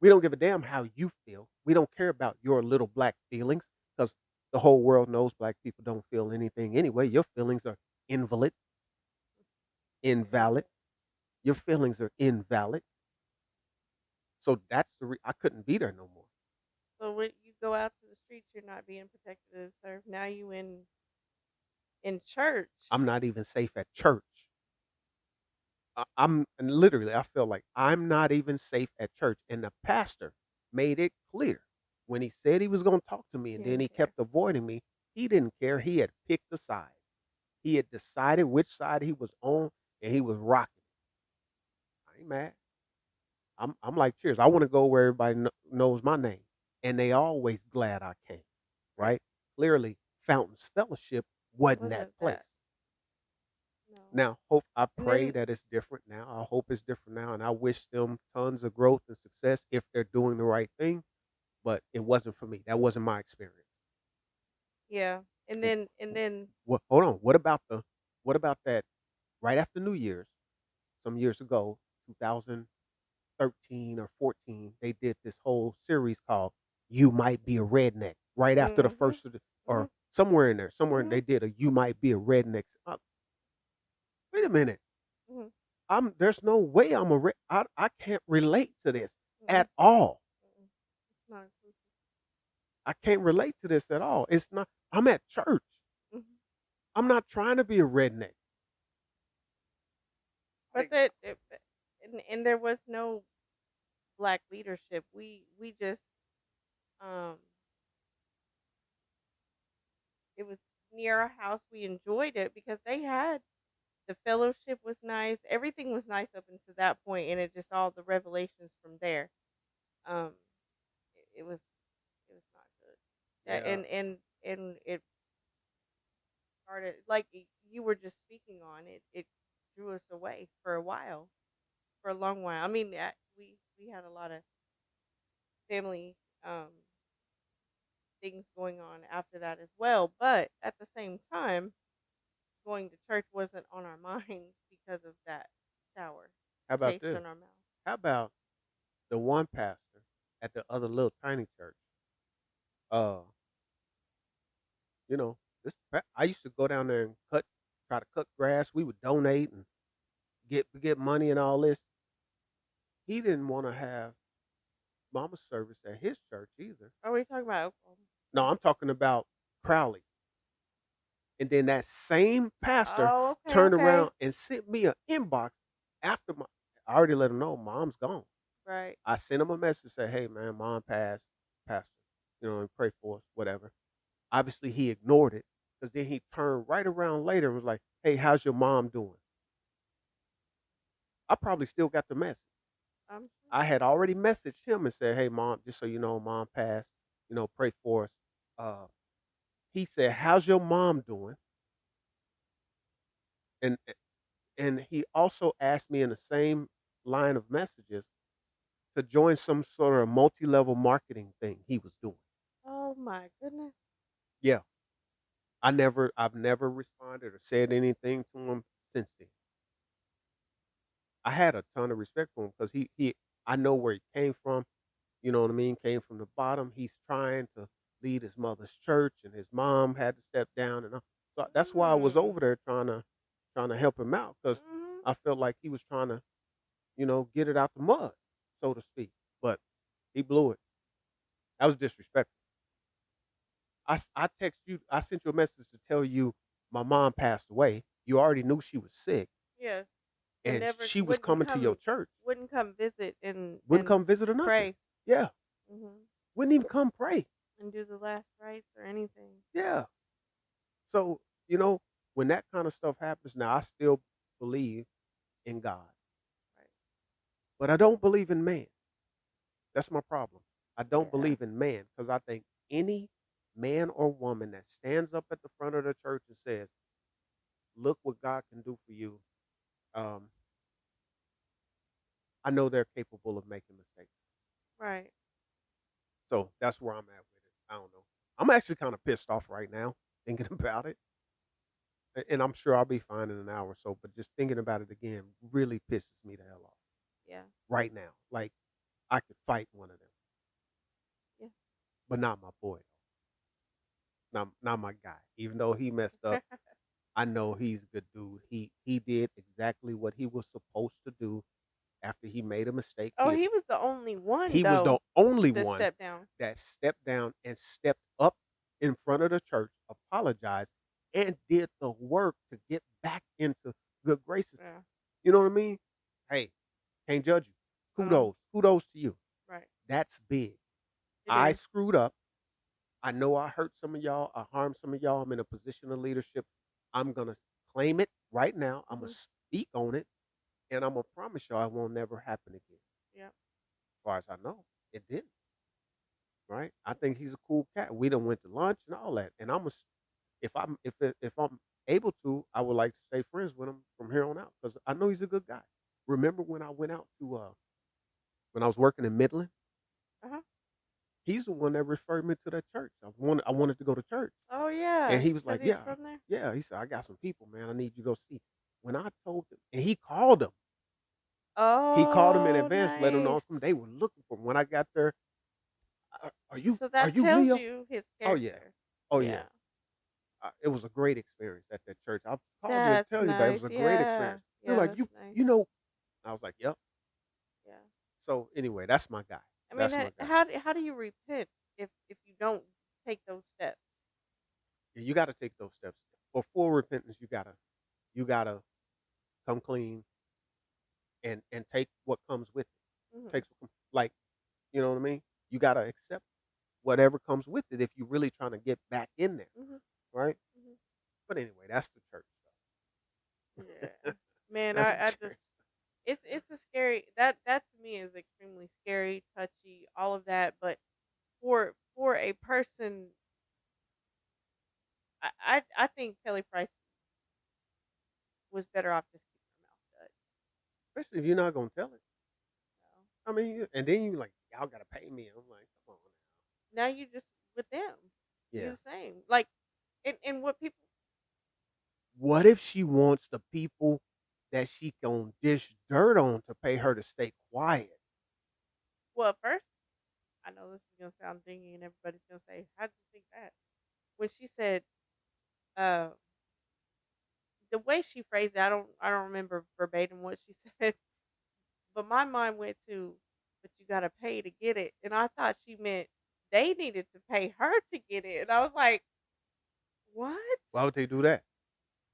We don't give a damn how you feel. We don't care about your little black feelings because the whole world knows black people don't feel anything anyway. Your feelings are invalid, invalid. Your feelings are invalid. So that's I couldn't be there no more. So when you go out to the streets, you're not being protected and served. Now you in church. I'm not even safe at church. I'm and literally, I feel like I'm not even safe at church. And the pastor made it clear when he said he was going to talk to me and He then didn't he care. kept avoiding me. He didn't care. He had picked a side. He had decided which side he was on and he was rocking. I ain't mad. I'm like, cheers. I want to go where everybody knows my name. And they always glad I came, Right. right? Clearly, Fountains Fellowship wasn't that Wasn't place. that? No. Now, I And pray then that it's different now. I hope it's different now, and I wish them tons of growth and success if they're doing the right thing. But it wasn't for me. That wasn't my experience. yeah. And W- then What? Hold on. What about the? What about that? Right after New Year's, some years ago, 2013 or 14, they did this whole series called "You Might Be a Redneck." Right after the mhm. first of the, or Mhm. somewhere in there, somewhere Mhm. they did a "You Might Be a Redneck." Wait a minute. Mhm. There's no way I can't relate to this Mhm. at all. Mhm. It's not inclusive. I can't relate to this at all. It's not I'm at church. Mhm. I'm not trying to be a redneck. But Like, and there was no black leadership. We just um it was near our house. We enjoyed it because they had the fellowship was nice. Everything was nice up until that point, and it just all the revelations from there. Um, it was not good. That yeah. and it started like you were just speaking on it. It drew us away for a while, for a long while. I mean, we had a lot of family things going on after that as well. But at the same time, going to church wasn't on our mind because of that sour How about taste this? in our mouth. How about the one pastor at the other little tiny church? Uh, you know, I used to go down there and try to cut grass. We would donate and get money and all this. He didn't want to have mama service at his church either. Are we talking about Oklahoma? No, I'm talking about Crowley. And then that same pastor Oh, okay, turned okay. around and sent me an inbox after I already let him know mom's gone. Right. I sent him a message, say, hey man, mom passed, pastor, and pray for us, whatever. Obviously he ignored it because then he turned right around later and was like, hey, how's your mom doing? I probably still got the message. I'm sure. I had already messaged him and said, hey mom, just so you know, mom passed, pray for us. Uh, he said, how's your mom doing? And he also asked me in the same line of messages to join some sort of multi-level marketing thing he was doing. Oh my goodness. Yeah, I've never responded or said anything to him since then. I had a ton of respect for him because I know where he came from. You know what I mean? Came from the bottom. He's trying to lead his mother's church, and his mom had to step down, and so that's why I was Mm. over there trying to help him out because Mhm. I felt like he was trying to get it out the mud, so to speak. But he blew it. That was disrespectful. I text you. I sent you a message to tell you my mom passed away. You already knew she was sick, Yes. And and never she was coming to your church. wouldn't come visit Wouldn't come visit or nothing. pray. Yeah, Mhm. wouldn't even come pray. And do the last rites or anything. Yeah. So you know when that kind of stuff happens, now I still believe in God, Right. but I don't believe in man. That's my problem. I don't Yeah. believe in man because I think any man or woman that stands up at the front of the church and says, "Look what God can do for you," um, I know they're capable of making mistakes. Right. So that's where I'm at with it. I don't know. I'm actually kind of pissed off right now thinking about it, and I'm sure I'll be fine in an hour or so. But just thinking about it again really pisses me the hell off. Yeah. right now. Like I could fight one of them, Yeah. but not my boy. Not my guy. Even though he messed up, I know he's a good dude. He did exactly what he was supposed to do after he made a mistake. Oh, he was the only one He was the though only that one stepped down. that stepped down and stepped up in front of the church, apologized, and did the work to get back into good graces. Yeah. You know what I mean? Hey, can't judge you. Uh-uh. Kudos to you. Right. That's big. It I is. screwed up. I know I hurt some of y'all. I harmed some of y'all. I'm in a position of leadership. I'm gonna claim it right now. I'm gonna Mhm. speak on it, and I'm gonna promise y'all it won't never happen again. Yeah. As far as I know, it didn't. Right? I think he's a cool cat. We done went to lunch and all that, and if I'm able to, I would like to stay friends with him from here on out because I know he's a good guy. Remember when I went out to when I was working in Midland? Uh-huh. He's the one that referred me to that church. I wanted to go to church. Oh And yeah, he was because like, he's "Yeah, from there. yeah." He said, "I got some people, man. I need you to go see." When I told him, and he called him in Oh, advance, let him know nice. from. They were looking for him. When I got there, So are that you tells Leo? you his Oh yeah, character. oh yeah. Yeah. It was a great experience at that church. I called you to That's tell you, but it was nice. a great Yeah. experience. They're Yeah, like, that's you nice. know. I was like, "Yep." Yeah. So anyway, that's my guy. I mean, That's my guy. how do you repent if you don't take those steps? Yeah, you got to take those steps for full repentance. You gotta come clean and take what comes with it. Mhm. Takes like you know what I mean. You gotta accept whatever comes with it if you're really trying to get back in there, Mhm. right? Mhm. But anyway, that's the church Yeah. stuff. Man, That's the I church. just it's a scary that to me is extremely scary, touchy, all of that. But for a person, I think Kelly Price was better off just keeping her mouth shut. Especially if you're not gonna tell it. So I mean, and then you like, y'all gotta pay me. I'm like, come on now you just with them, now. you Yeah. the same. Like and what people What if she wants the people that she gonna dish dirt on to pay her to stay quiet? well first I know this is gonna sound dingy and everybody's gonna say, how'd you think that? When she said, uh, the way she phrased it, I don't remember verbatim what she said, but my mind went to, but you gotta pay to get it. And I thought she meant they needed to pay her to get it. And I was like, what? Why would they do that?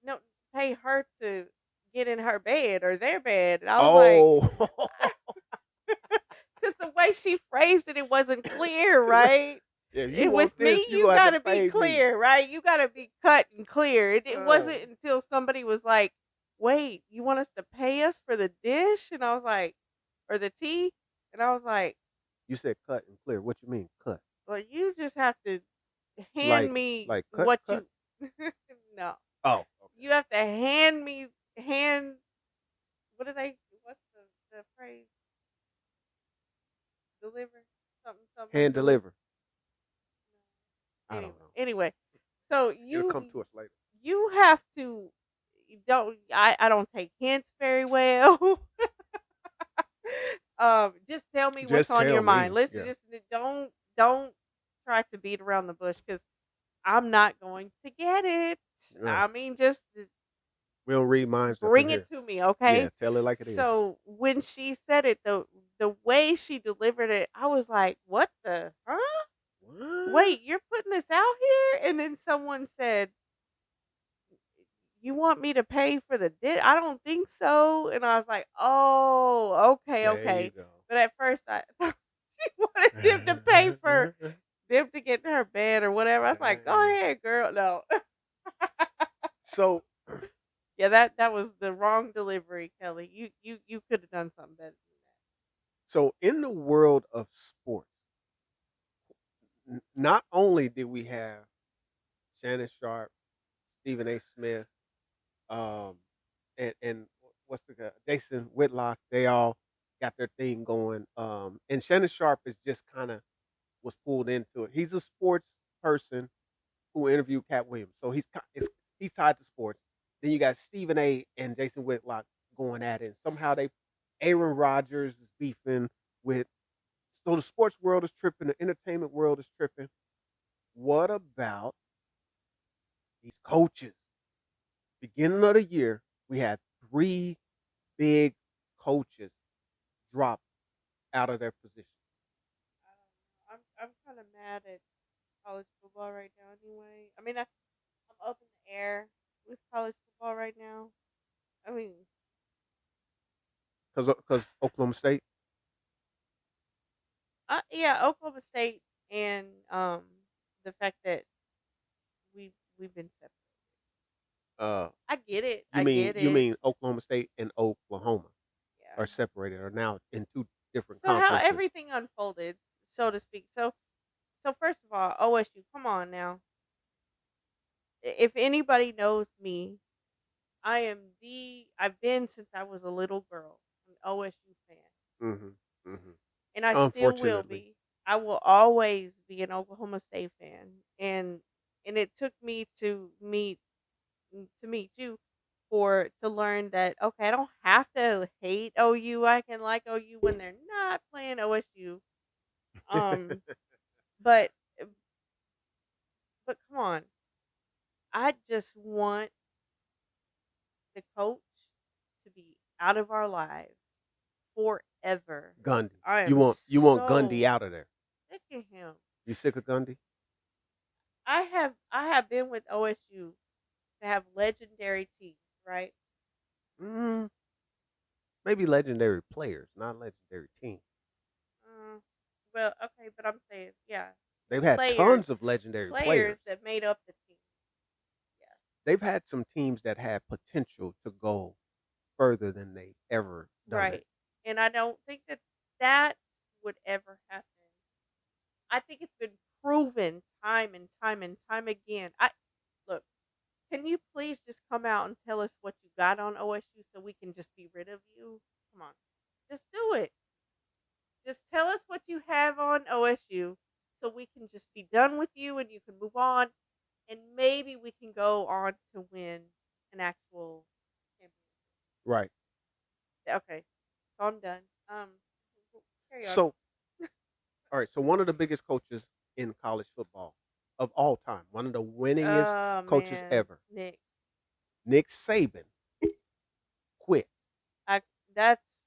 No, pay her to get in her bed or their bed. And I was like, Oh, because the way she phrased it, it wasn't clear, right? if you And with want me, this, you you gonna have to gotta be pay me. clear, right? You gotta be cut and clear. It Uh, wasn't until somebody was like, "Wait, you want us to pay us for the dish?" And I was like, "Or the tea?" And I was like, you said cut and clear. What you mean cut? "Well, you just have to Like hand me like cut what cut? you." No, Oh, okay. you have to hand me hand. What do they? What's the phrase? Deliver something something Hand deliver. deliver. I don't Anyway, know. anyway, so It'll come to us later. you have to you don't I don't take hints very well. Just tell me what's Just on your tell mind. me. Let's Yeah. just don't try to beat around the bush because I'm not going to get it. Right. I mean, just We don't read minds up in bring it here. to me, Yeah, okay? tell it like it is. So when she said it, the way she delivered it, I was like, "What the huh? What? Wait, you're putting this out here?" And then someone said, "You want me to pay for the I don't think so." And I was like, "Oh, okay, There you okay." go. But at first I thought she wanted them to pay for them to get in her bed or whatever. I was like, "Go Dang. ahead, girl." No. So Yeah, that was the wrong delivery, Kelly. You could have done something better than so in the world of sports, not only did we have Shannon Sharp, Stephen A. Smith, um, and what's the guy, Jason Whitlock, they all got their thing going. And Shannon Sharp is just kind of was pulled into it. He's a sports person who interviewed Katt Williams, so he's tied to sports. Then you got Stephen A. and Jason Whitlock going at it. And somehow they Aaron Rodgers is beefing with. So the sports world is tripping. The entertainment world is tripping. What about these coaches? Beginning of the year, we had three big coaches drop out of their position. I don't know. I'm kind of mad at college football right now. Anyway, I mean, I'm up in the air with college football right now. I mean, Because Oklahoma State. yeah, Oklahoma State and the fact that we've been separated. Uh, I get it. you I mean get you it. mean Oklahoma State and Oklahoma Yeah. are separated, are now in two different So how conferences. everything unfolded, so to speak. So first of all, OSU, come on now. If anybody knows me, I've been since I was a little girl, an OSU fan. Hmm. Hmm. And I still will Unfortunately, be. I will always be an Oklahoma State fan. And it took me to meet you for to learn that okay, I don't have to hate OU. I can like OU when they're not playing OSU. Um but but come on. I just want the coach to be out of our lives forever. Gundy. I You am want Gundy so out of there. sick of him. You sick of Gundy? I have been with OSU to have legendary teams, right? Mm, maybe legendary players, not legendary teams. Uh, well, okay, but I'm saying, yeah, They've had players, tons of legendary players players. that made up the team. Yeah, They've had some teams that had potential to go further than they ever done it. right. And I don't think that that would ever happen. I think it's been proven time and time and time again. I look. Can you please just come out and tell us what you got on OSU so we can just be rid of you? Come on, just do it. Just tell us what you have on OSU so we can just be done with you and you can move on and maybe we can go on to win an actual championship. Right. Okay. So I'm done. Carry on. So, all right. So one of the biggest coaches in college football of all time, one of the winningest Oh coaches man, ever, Nick. Nick Saban, quit. I that's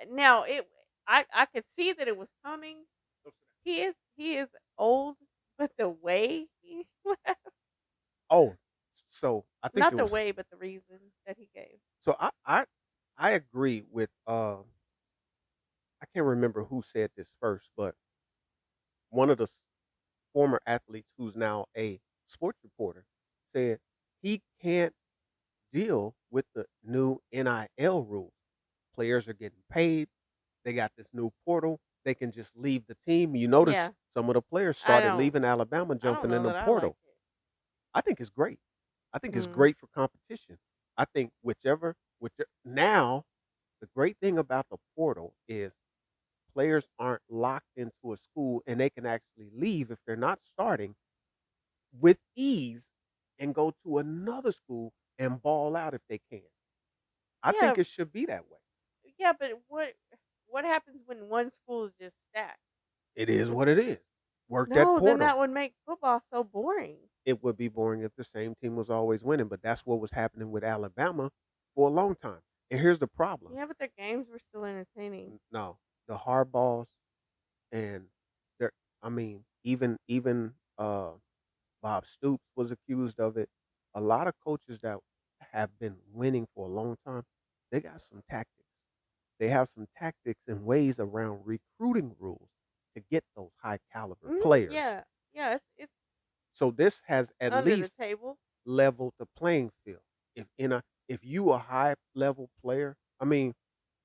now it I could see that it was coming. He is old, but the way he left, Oh, so I think not it the was. way, but the reason that he gave. So I agree with I can't remember who said this first, but one of the former athletes who's now a sports reporter said he can't deal with the new NIL rules. Players are getting paid. They got this new portal. They can just leave the team. You notice Yeah, some of the players I started don't. leaving Alabama, I don't jumping in know the that I like portal. it. I think it's great. I think it's Mm. great for competition. I think which now the great thing about the portal is players aren't locked into a school and they can actually leave if they're not starting with ease and go to another school and ball out if they can. I Yeah, think it should be that way. yeah, but what happens when one school is just stacked? It is what it is. Work that No, then portal. that would make football so boring. It would be boring if the same team was always winning, but that's what was happening with Alabama for a long time. And here's the problem. Yeah, but their games were still entertaining. No, the hardballs and there I mean, even Bob Stoops was accused of it. A lot of coaches that have been winning for a long time, they got some tactics. They have some tactics and ways around recruiting rules to get those high caliber players. Yeah, yeah, it's So this has at under the least table. leveled the playing field. If you a high level player, I mean,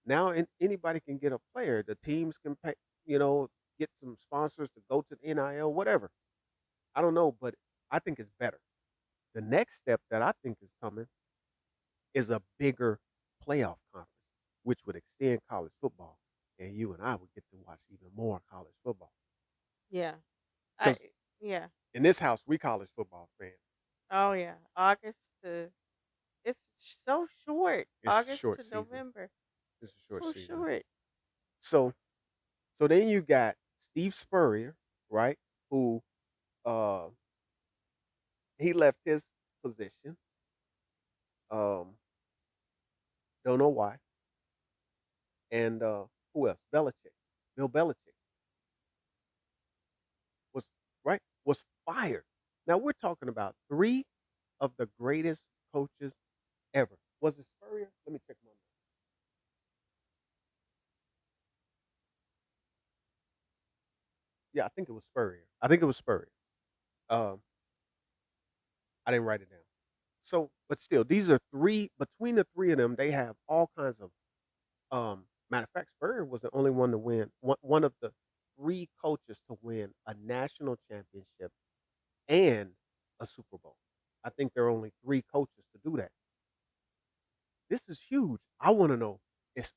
now anybody can get a player. The teams can pay, you know, get some sponsors to go to the NIL, whatever. I don't know, but I think it's better. The next step that I think is coming is a bigger playoff conference, which would extend college football, and you and I would get to watch even more college football. Yeah, I Because yeah. in this house, we college football fans. Oh yeah, August to it's so short. It's August short to season. November. It's a short So season. short. So so then you got Steve Spurrier, right? Who uh he left his position. Um, don't know why. And who else? Belichick. Bill Belichick was right, was fired. Now we're talking about three of the greatest coaches ever. Was it Spurrier? Let me check my notes. Yeah, I think it was Spurrier. I think it was Spurrier. Um, I didn't write it down. So, but still, these are three between the three of them. They have all kinds of matter of fact, Spurrier was the only one to win one of the three coaches to win a national championship and a Super Bowl. I think there are only three coaches to do that. This is huge. I want to know.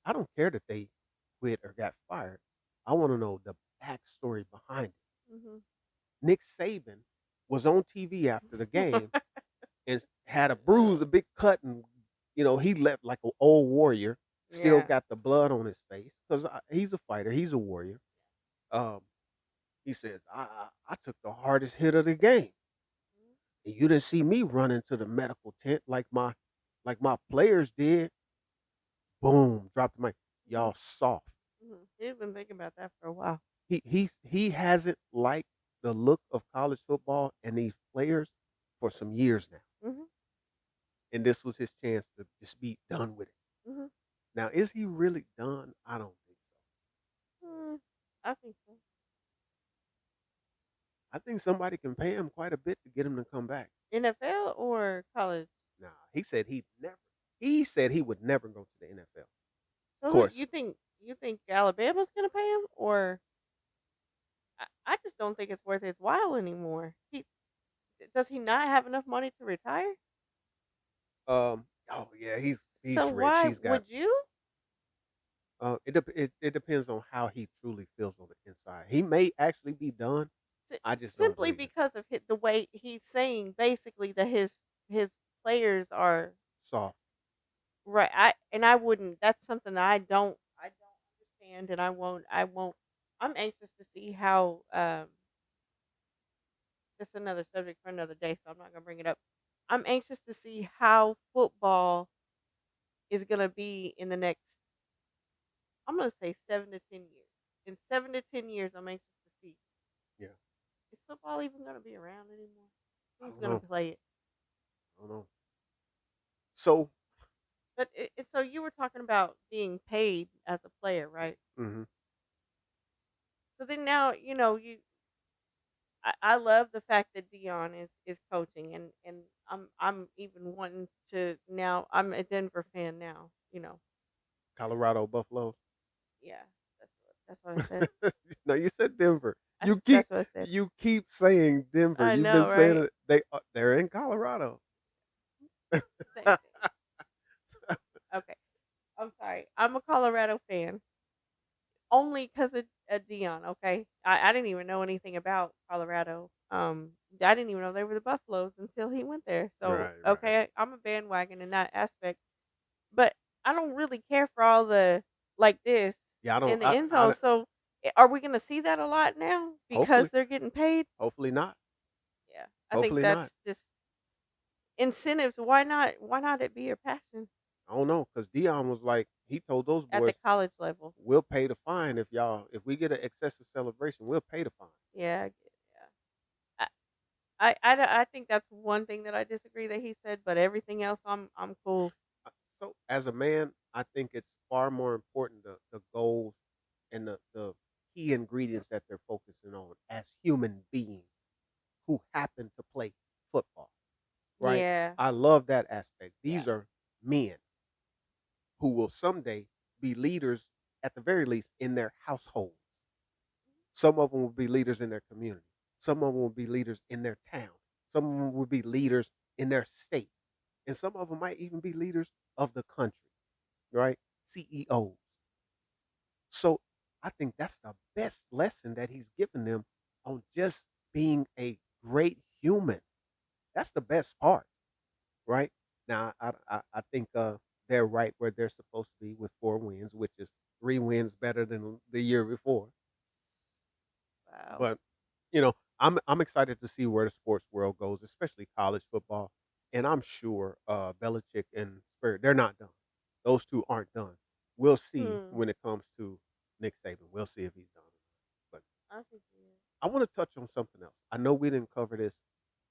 I don't care that they quit or got fired. I want to know the backstory behind it. Hmm. Nick Saban was on TV after the game and had a bruise, a big cut, and he left like an old warrior. Still Yeah. got the blood on his face because he's a fighter. He's a warrior. Um, he says, I took the hardest hit of the game. And you didn't see me run into the medical tent like my players did. Boom, dropped the mic. Hmm. Y'all soft. Hmm. He's been thinking about that for a while. He hasn't liked the look of college football and these players for some years now. Hmm. And this was his chance to just be done with it. Hmm. Now, is he really done? I don't think so. Mm, I think so. I think somebody can pay him quite a bit to get him to come back. NFL or college? Nah, he said he would never go to the NFL. Of So who course, you think Alabama's gonna pay him, or I just don't think it's worth his while anymore. Does he not have enough money to retire? oh yeah, he's So rich. why He's got would you? it depends on how he truly feels on the inside. He may actually be done. I just don't Simply believe it. because of the way he's saying basically that his players are Soft. right. I wouldn't. That's something that I don't understand, and I won't. I'm anxious to see how. That's another subject for another day, so I'm not gonna bring it up. I'm anxious to see how football is gonna be in the next. I'm gonna say 7 to 10 years. In 7 to 10 years, I'm anxious to see, Yeah, is football even gonna be around anymore? I Who's don't gonna know. play it? I don't know. So, But so you were talking about being paid as a player, right? hmm So then now I love the fact that Dion is coaching, and I'm even wanting to now. I'm a Denver fan now. Colorado Buffaloes. Yeah, that's what I said. No, you said Denver. You keep That's what I said. you keep saying Denver. I You've been know, saying right? it. They're in Colorado. Same thing. Okay, I'm sorry. I'm a Colorado fan only because of Dion. Okay, I didn't even know anything about Colorado. I didn't even know they were the Buffaloes until he went there. So Right, right. okay, I'm a bandwagon in that aspect. But I don't really care for all the like this Yeah, I in don't. the end zone. So are we going to see that a lot now because Hopefully, they're getting paid? hopefully not. Yeah, I think Hopefully not. that's just incentives. Why not? Why not it be your passion I don't know because Dion was like he told those at the boys, college level? "We'll pay the fine if we get an excessive celebration, we'll pay the fine." Yeah, yeah. I think that's one thing that I disagree that he said, but everything else I'm cool. So as a man, I think it's far more important the goals and the key ingredients that they're focusing on as human beings who happen to play football, right? Yeah, I love that aspect. yeah. These are men who will someday be leaders at the very least in their households. Some of them will be leaders in their community. Some of them will be leaders in their town. Some of them will be leaders in their state. And some of them might even be leaders of the country, right? CEOs. So I think that's the best lesson that he's given them on just being a great human. That's the best part, right? Now I think they're right where they're supposed to be with 4 wins, which is 3 wins better than the year before. Wow. But I'm excited to see where the sports world goes, especially college football. And I'm sure Belichick and Spirit, they're not done. Those two aren't done. We'll see Hmm. when it comes to Nick Saban. We'll see if he's done. But I think he is. I want to touch on something else. I know we didn't cover this,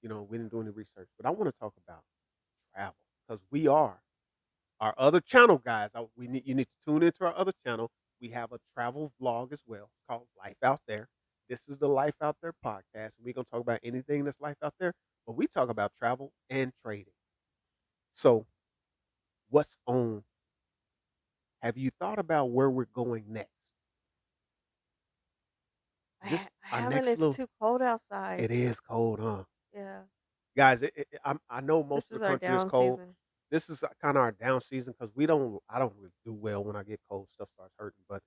we didn't do any research, but I want to talk about travel because we are our other channel, guys. You need to tune into our other channel. We have a travel vlog as well. It's called Life Out There. This is the Life Out There podcast. We're gonna talk about anything that's life out there, but we talk about travel and trading. So, what's on? Have you thought about where we're going next? Just I our haven't. next It's little. too cold outside. It is cold, huh? Yeah. Guys, I know This most of is the our country is down cold. season. This is kind of our down season because I don't really do well when I get cold. Stuff starts hurting. But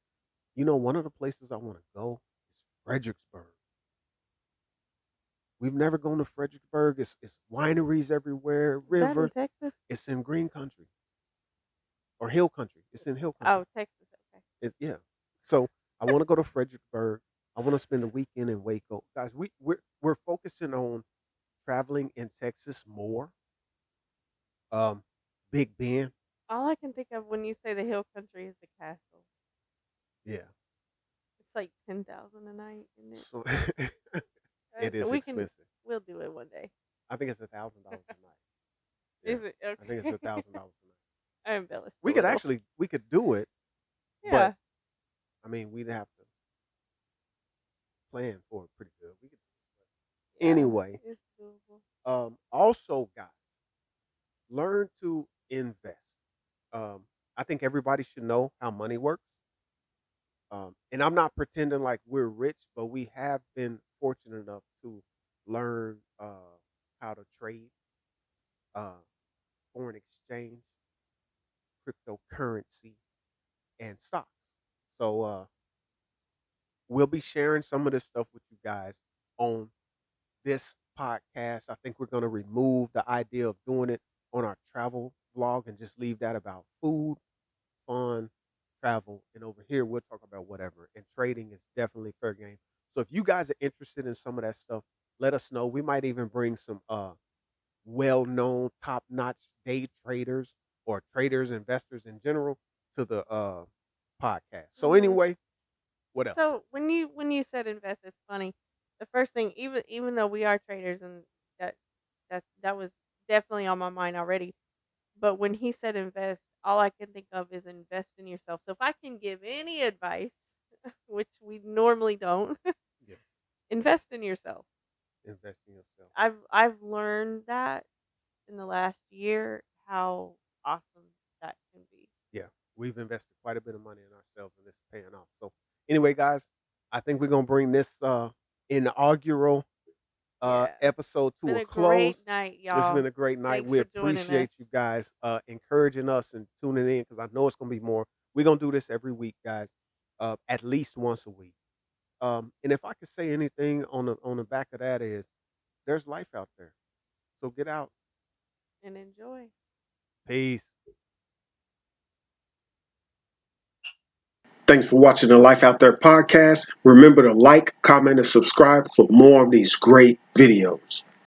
one of the places I want to go is Fredericksburg. We've never gone to Fredericksburg. It's wineries everywhere, Is that in river. Texas? It's in green country or hill country. It's in hill country. Oh, Texas. Okay. It's yeah. So I want to go to Fredericksburg. I want to spend a weekend in Waco, guys. We're focusing on traveling in Texas more. Um, Big Ben, All I can think of when you say the hill country is the castle. yeah. It's like 10,000 a night, isn't it? So it is We can. expensive. We'll do it one day. I think it's $1,000 a night. Yeah, Is it I think it's okay? $1,000 a night. I embellished a We could little. actually do it, Yeah. but I mean we'd have to plan for it pretty good. We could Yeah. anyway. It's doable. Also, guys, learn to invest. I think everybody should know how money works. And I'm not pretending like we're rich, but we have been fortunate enough to learn how to trade, uh, foreign exchange, cryptocurrency, and stocks. So we'll be sharing some of this stuff with you guys on this podcast. I think we're going to remove the idea of doing it on our travel vlog and just leave that about food, fun, travel. And over here, we'll talk about whatever. And trading is definitely fair game. So if you guys are interested in some of that stuff, let us know. We might even bring some well-known, top-notch day traders or traders, investors in general to the podcast. So Mhm. anyway, what else? So when you said invest, it's funny. The first thing, even though we are traders, and that that was definitely on my mind already. But when he said invest, all I can think of is invest in yourself. So if I can give any advice, which we normally don't, Yeah, invest in yourself. invest in yourself. I've learned that in the last year how awesome that can be. Yeah, we've invested quite a bit of money in ourselves, and it's paying off. So anyway, guys, I think we're gonna bring this inaugural Yeah. episode to Been a a close. great night, This has y'all. been a great night. Thanks We for joining us. appreciate you guys encouraging us and tuning in because I know it's gonna be more. We're gonna do this every week, guys, at least once a week. And if I could say anything on the back of that is, there's life out there. So get out. And enjoy. Peace. Thanks for watching the Life Out There podcast. Remember to like, comment, and subscribe for more of these great videos.